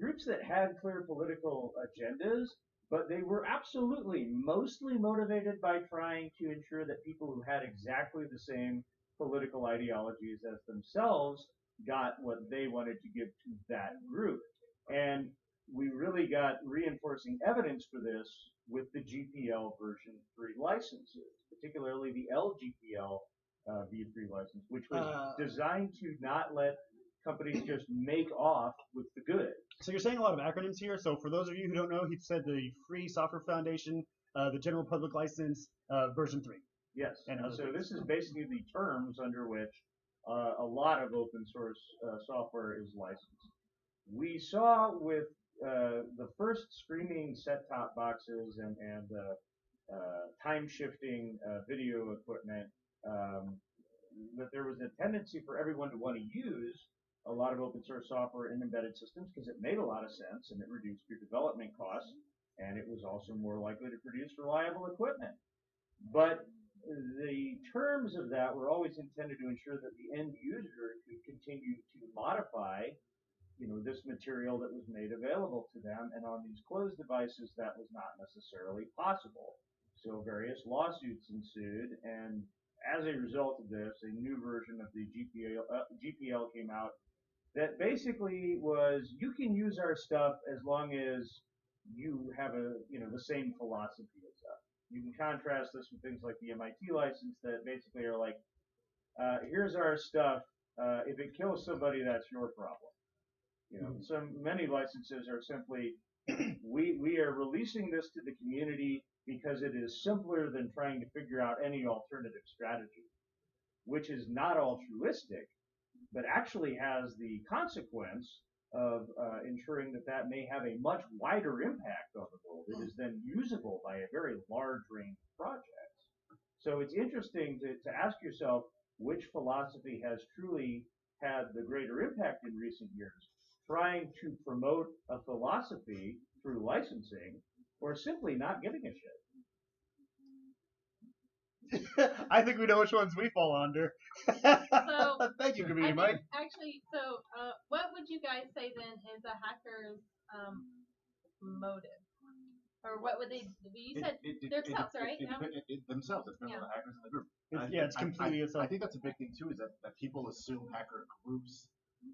groups that had clear political agendas, but they were absolutely mostly motivated by trying to ensure that people who had exactly the same political ideologies as themselves got what they wanted to give to that group. And we really got reinforcing evidence for this with the GPL version 3 licenses, particularly the LGPL v3 license, which was designed to not let companies just make off with the good. So you're saying a lot of acronyms here. So for those of you who don't know, he said the Free Software Foundation, the General Public License, version 3. Yes, and so this is basically the terms under which a lot of open source software is licensed. We saw with the first streaming set-top boxes and time-shifting video equipment that there was a tendency for everyone to want to use a lot of open source software in embedded systems because it made a lot of sense and it reduced your development costs and it was also more likely to produce reliable equipment. But the terms of that were always intended to ensure that the end user could continue to modify this material that was made available to them, and on these closed devices that was not necessarily possible. So various lawsuits ensued, and as a result of this, a new version of the GPL came out that basically was, you can use our stuff as long as you have the same philosophy as us. You can contrast this with things like the MIT license that basically are like, here's our stuff, if it kills somebody, that's your problem. So many licenses are simply, we are releasing this to the community because it is simpler than trying to figure out any alternative strategy, which is not altruistic, but actually has the consequence of ensuring that may have a much wider impact on the world. It is then usable by a very large range of projects. So it's interesting to ask yourself which philosophy has truly had the greater impact in recent years, trying to promote a philosophy through licensing or simply not giving a shit. I think we know which ones we fall under. So, thank you, Community Mike. Actually, what would you guys say then is a hacker's motive? Or what would they do? You said themselves, right? Themselves. It's the hackers in the group. It's completely I think that's a big thing too, is that people assume hacker groups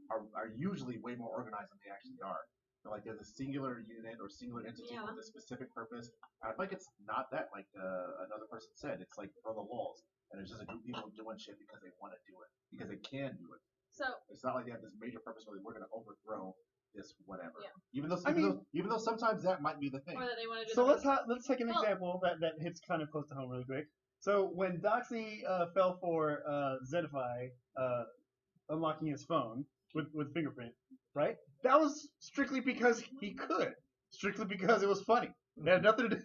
are usually way more organized than they actually are. Like there's a singular unit or singular entity with a specific purpose. I feel like it's not that, like another person said. It's like for the lulz, and it's just a group of people doing shit because they want to do it, because they can do it. So it's not like they have this major purpose where we're going to overthrow this whatever. Yeah. Even though sometimes that might be the thing. Or that they want to do. So let's take an example that hits kind of close to home really quick. So when Doxy fell for Zedify unlocking his phone with fingerprint, right? That was strictly because he could. Strictly because it was funny. It had nothing to do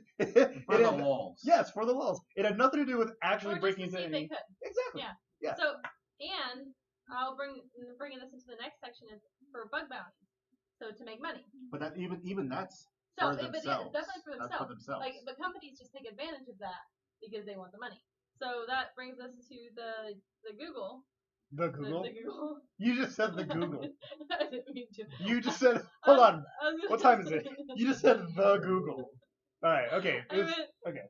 for the lulz. Yes, for the lulz. It had nothing to do with actually or breaking just to see into if they could. Exactly. Yeah. So, and I'll bringing this into the next section is for bug bounty. So to make money. But that even that's so, for themselves. But definitely for themselves. That's for themselves. Like, but companies just take advantage of that because they want the money. So that brings us to the Google. The Google? The Google. You just said the Google. I didn't mean to. You just said, hold on. What time is it? You just said the Google. All right. Okay. Okay.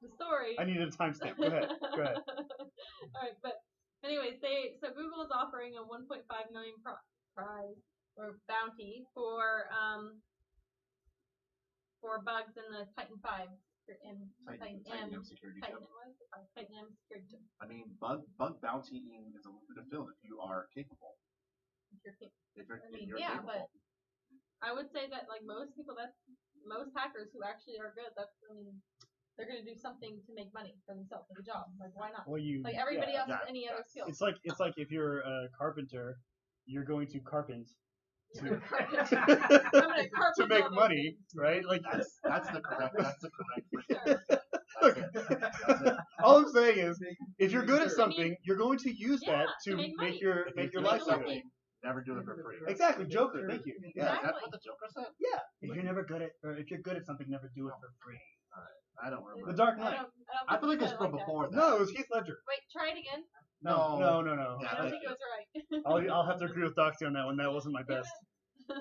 The story. I needed a timestamp. Go ahead. All right, but anyways, so Google is offering a 1.5 million prize or bounty for bugs in the Titan 5 and Titan M security. Titan M security. I mean, bug bountying is a little bit of field if you are capable. If you're capable. If you're yeah, capable. But I would say that like most people, most hackers who actually are good, they're gonna do something to make money for themselves, like a job. Like why not? Well, Like everybody else yeah, has any other skill. it's like if you're a carpenter, you're going to carpent You're a carpenter. to, I'm gonna carpet to make on money, right? Like That's the correct. Sure. Look, That's it. all I'm saying is, if you're good at something, you're going to use Yeah, that to to make money. make your If make your you're life good at better. something, never do it for free. Exactly, Joker. Thank you. Yeah, is that Exactly. what the Joker said? Yeah. If you're never good at, or if you're good at something, never do it for free. I don't remember. The Dark I Knight. don't I feel like think it's he said from like that. before that. No, it was Heath Ledger. Wait, try it again. No. Yeah, I don't think it was right. I'll have to agree with Doxy on that one. That wasn't my best.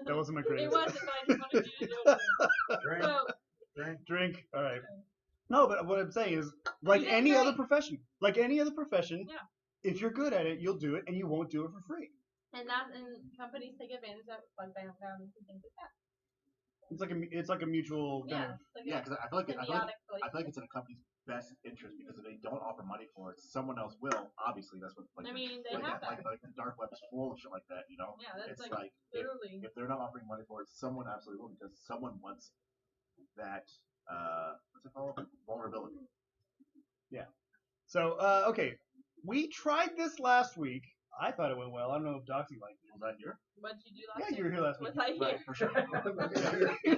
That wasn't my It greatest. wasn't, but I just wanted you to do it. So, Drink. All right. No, but what I'm saying is, like You did any great. other profession, Yeah. if you're good at it, you'll do it, and you won't do it for free. and companies take advantage of like bounds and things like that. It's like a mutual kind Yeah. of. Like Yeah, a because I feel like symbiotic I feel like it's in a company's best interest because if they don't offer money for it, someone else will. Obviously, that's what like I mean, they like, have that. like the dark web is full of shit like that. You know, Yeah, that's it's like literally. if they're not offering money for it, someone absolutely will because someone wants that what's it called, vulnerability. So okay, we tried this last week. I thought it went well. I don't know if Doxy liked it. Was that your? What did you do last Yeah, week? you were here last week. Was I here? Right, for sure. Wait, I have one more thing I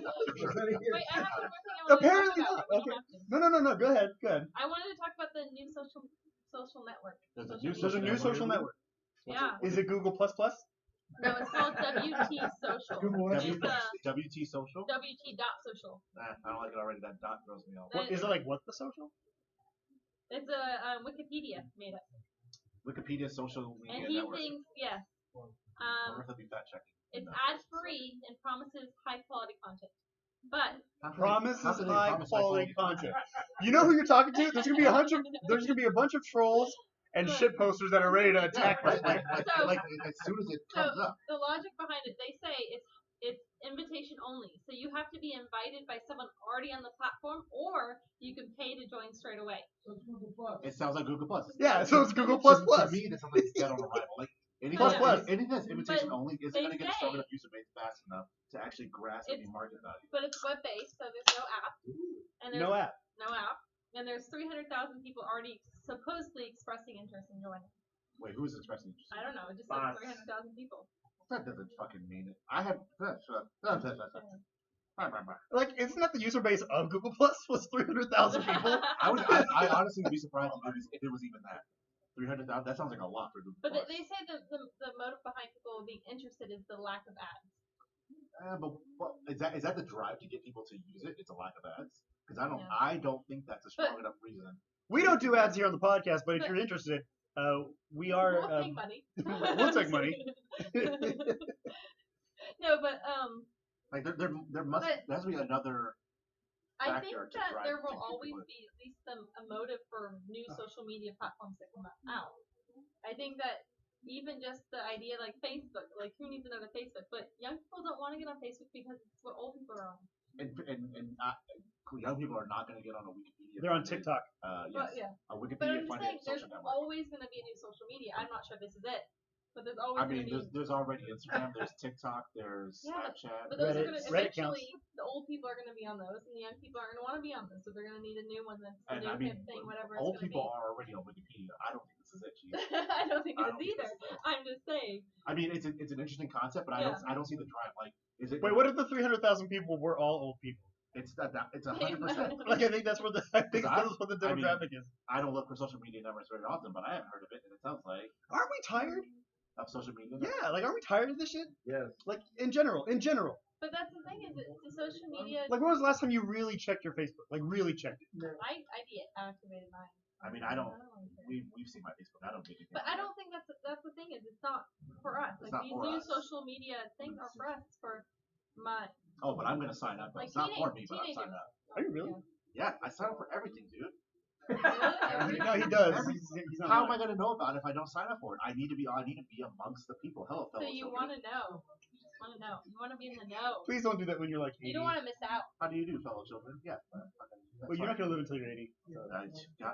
wanted Apparently to talk not. about. but we Okay. don't have to. No. Go ahead. I wanted to talk about the new social network. There's a Social new There's a new media. social network. Yeah. Is it Google Plus Plus? No, it's called WT Social. WT Social. WT dot social. Nah, I don't like it already. That dot throws me off. What, is it like what the social? It's a Wikipedia made up. Wikipedia social media And he network. thinks, yes, I wonder if they'll be fact checking. it's ad free and promises high quality content. But Promises How can they high promise quality content. You know who you're talking to? There's gonna be a bunch of trolls and shit posters that are ready to attack this. Like as soon as it comes up. the logic behind it, they say it's invitation only. So you have to be invited by someone already on the platform, or you can pay to join straight away. It sounds like Google Plus. Yeah, so it's Google Plus Plus. To me, that's something that's dead on arrival. Like Plus Plus. anything that's invitation But only isn't they going to get a say- strong enough user base fast enough to actually grasp any market value. But it's web based, so there's no app. And there's No app. no app. And there's 300,000 people already supposedly expressing interest in joining. Wait, who's expressing interest? I don't know. It just says 300,000 people. That doesn't fucking mean it. I have. Like, isn't that the user base of Google Plus was 300,000 people? I honestly would be surprised if it was even that. 300,000. That sounds like a lot for Google But Plus. they say the motive behind people being interested is the lack of ads. But is that the drive to get people to use it? It's a lack of ads. Because Yeah. I don't think that's a strong enough reason. We don't do ads here on the podcast, but if you're interested, we are. We'll take money. We'll take money. No, but Like there has to be another. I factor think to that drive there will people always in. be at least a motive for new social media platforms that come out. I think that even just the idea like Facebook, like who needs another Facebook? But young people don't want to get on Facebook because it's what old people are on. And young people are not going to get on a Wikipedia. They're on TikTok. Yes. But yeah. A But Wikipedia I'm just funded saying there's social network. always going to be a new social media. I'm not sure this is it. But there's always I mean, going to be. there's already Instagram, there's TikTok, there's Yeah, Snapchat. But those are Reddit- going to Reddit counts. eventually the old people are going to be on those, and the young people aren't going to want to be on those. So they're going to need a new one that's the And new I mean, hip thing, whatever it's old going to people be. are already on Wikipedia. I don't think this is it, Chief. I don't think I it don't is think either. this is it. I'm just saying. I mean, it's an interesting concept, but I don't see the drive. Like, is it? Wait, what if the 300,000 people were all old people? It's 100%. Like, I think that's what the demographic is. I don't look for social media numbers very often, but I haven't heard of it, and it sounds like Aren't we tired? of social media. Yeah, like, aren't we tired of this shit? Yes. Like, in general. But that's the thing is, the social media. Like, when was the last time you really checked your Facebook? Like, really checked it? I deactivated mine. I mean, I don't. like it. We've seen my Facebook. I don't get anything. But I don't think that's the thing is it's not for us. It's Like not these for new us. social media things are for us. It's for my. Oh, but I'm gonna sign up. Though. Like It's not for me, but I'm teenagers. signing up. Are you really? Yeah, I sign up for everything, dude. No, he does. He's not How am I lying. gonna know about it if I don't sign up for it? I need to be amongst the people. Hello, So fellow you children. want to know. You just want to know. You want to be in the know. Please don't do that when you're like 80. You don't want to miss out. How do you do, fellow children? Yeah. Well, you're not going to live until you're 80. So. Yeah.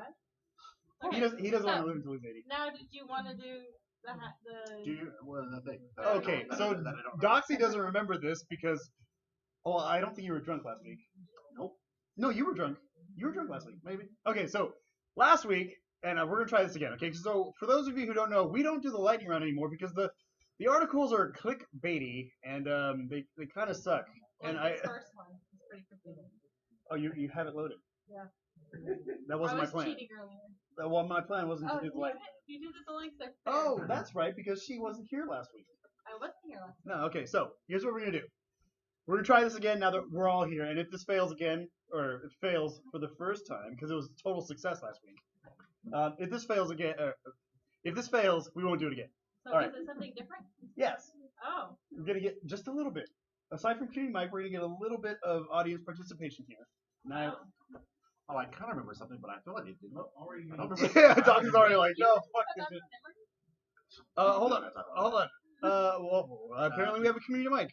He doesn't want to live until he's 80. Now, did you want to do the? Do you? What is the thing? Okay, so Doxy doesn't remember this because, I don't think you were drunk last week. Nope. No, you were drunk. You were drunk last week, maybe. Okay, so last week, and we're gonna try this again. Okay, so for those of you who don't know, we don't do the lightning round anymore because the articles are clickbaity and they kind of suck. Like And this first one is pretty confusing. oh, you have it loaded. Yeah. That wasn't I was my plan. cheating earlier. Well, my plan wasn't to do the lightning. You did the link there. Oh, that's right, because she wasn't here last week. I wasn't here last week. No, okay, so here's what we're gonna do. We're gonna try this again now that we're all here, and if this fails again, or it fails for the first time, because it was a total success last week. If this fails again, if this fails, we won't do it again. So All is right. it something different? Yes, Oh. we're gonna get just a little bit. Aside from Cutie Mike, we're gonna get a little bit of audience participation here. Now, Oh, I kind of remember something, but I feel like it didn't. I don't remember. yeah, Doc's already like, no, fuck this. About Shit. the memory? Hold on. Well, apparently we have a community mic.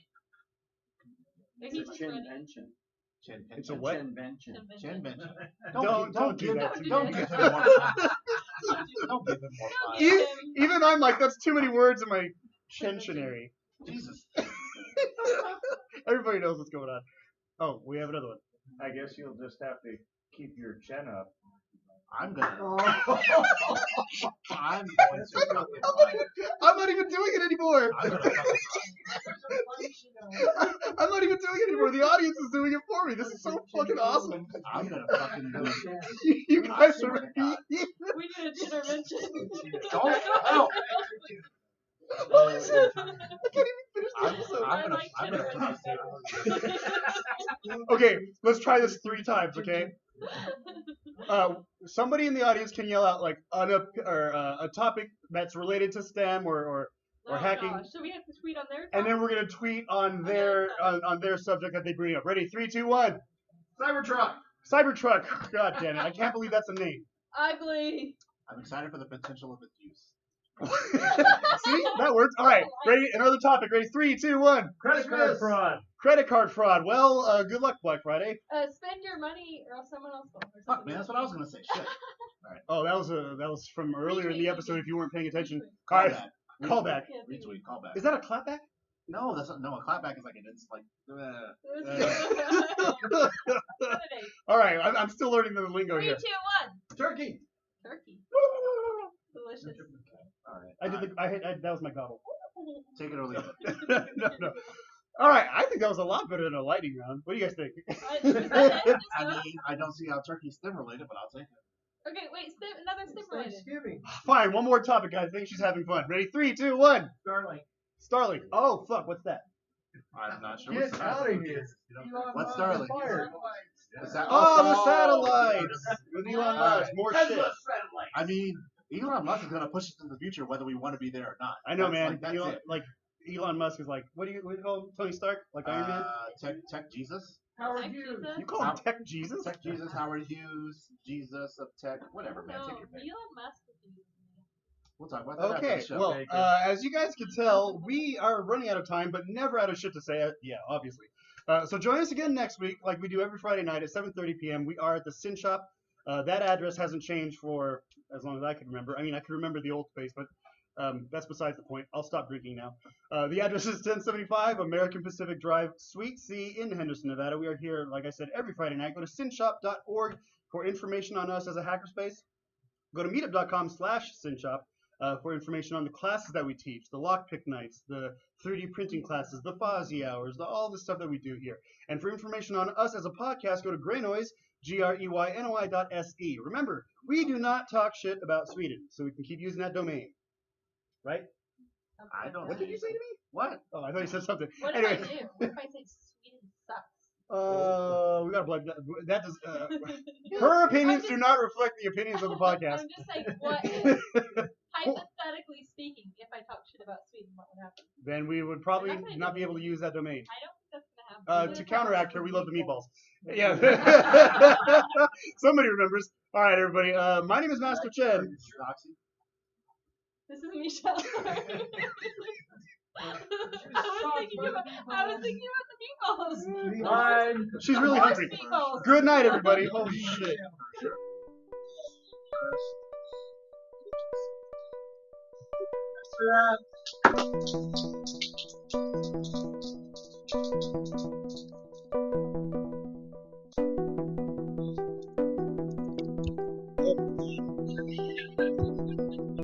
Maybe he's just ready. Chinvention. It's a what? Chinvention. Chinvention. Don't do give that. him- Don't Don't do give that. him more time. Don't give him more Don't time. give him. Even I'm like, that's too many words in my chintionary. Jesus. Everybody knows what's going on. Oh, we have another one. I guess you'll just have to keep your chin up. I'm gonna. I'm going to fucking. I'm not even doing it anymore. I'm gonna fucking. I'm not even doing it anymore. The audience is doing it for me. This is so fucking awesome. I'm gonna fucking do it. You guys are. We need an intervention. Don't help. What is it? I can't even finish the episode. I'm gonna put this down. Okay, let's try this 3 times, okay? Somebody in the audience can yell out like a topic that's related to STEM or hacking, Gosh. So we have to tweet on their and then we're gonna tweet on their subject that they bring up. Ready? 3, 2, 1. Cybertruck. Cybertruck. God damn it! I can't believe that's a name. Ugly. I'm excited for the potential of its use. See, that worked. All right, ready? Another topic. Ready? 3, 2, 1. Credit card fraud. Credit card fraud. Well, good luck, Black Friday. Spend your money or else someone else will. Or Fuck, something. man, that's what I was gonna say. Shit. Oh, that was from earlier in the Retweet. episode. If you weren't paying attention. Retweet. All right, callback. Yeah, Retweet. Callback. Is that a clapback? No, that's not. No, a clapback is like an it's like. All right, I'm still learning the lingo 3, 2, here. 1. Turkey. Turkey. Delicious. All right. I did. That was my gobble. Take it or leave it. No. All right, I think that was a lot better than a lightning round. What do you guys think? I mean, I don't see how turkey's STEM related, but I'll take it. Okay, wait. Another STEM related. Thanksgiving. Fine, one more topic, guys. I think she's having fun. Ready? 3, 2, 1. Starlink. Starlink. Oh fuck, what's that? I'm not sure. Get what's out of here. What's Starlink? Is that Oh, the satellites with Elon Musk. More shit. I mean, Elon Musk is gonna push us into the future whether we want to be there or not. I know, That's man. Like, that's Elon, it. like Elon Musk is like, what do you call him? Tony Stark? Like Iron Man? Tech Jesus. Howard Hughes. You call him Tech Jesus? Tech Jesus, Howard Hughes, Jesus of Tech, whatever, man. No, Take your pick. Elon Musk is the We'll talk about that after Okay, the show. well, as you guys can tell, we are running out of time, but never out of shit to say. Yeah, obviously. So join us again next week, like we do every Friday night at 7:30 p.m. We are at the SYN Shop. That address hasn't changed for as long as I can remember. I mean, I can remember the old place, but that's besides the point. I'll stop drinking now. The address is 1075 American Pacific Drive, Suite C in Henderson, Nevada. We are here, like I said, every Friday night. Go to synshop.org for information on us as a hackerspace. Go to meetup.com/synshop. For information on the classes that we teach, the lockpick nights, the 3D printing classes, the Fozzie hours, all the stuff that we do here. And for information on us as a podcast, go to Greynoise, GREYNOI.se. Remember, we do not talk shit about Sweden, so we can keep using that domain. Right? I don't. What did you say to me? What? Oh, I thought you said something. What Anyway. if I do? What if I say Sweden sucks? We gotta blame that. That does. Her opinions do not reflect the opinions of the podcast. I'm just saying, what hypothetically speaking, if I talk shit about Sweden, what would happen? Then we would probably not be able to use that domain. I don't think that's gonna happen. To counteract her, we love the meatballs. Yeah. Somebody remembers. All right, everybody. My name is Master Chen. This is Michelle. Sorry. I was thinking about the meatballs. Bye. She's really hungry. Meatballs. Good night, everybody. Holy shit. Yeah.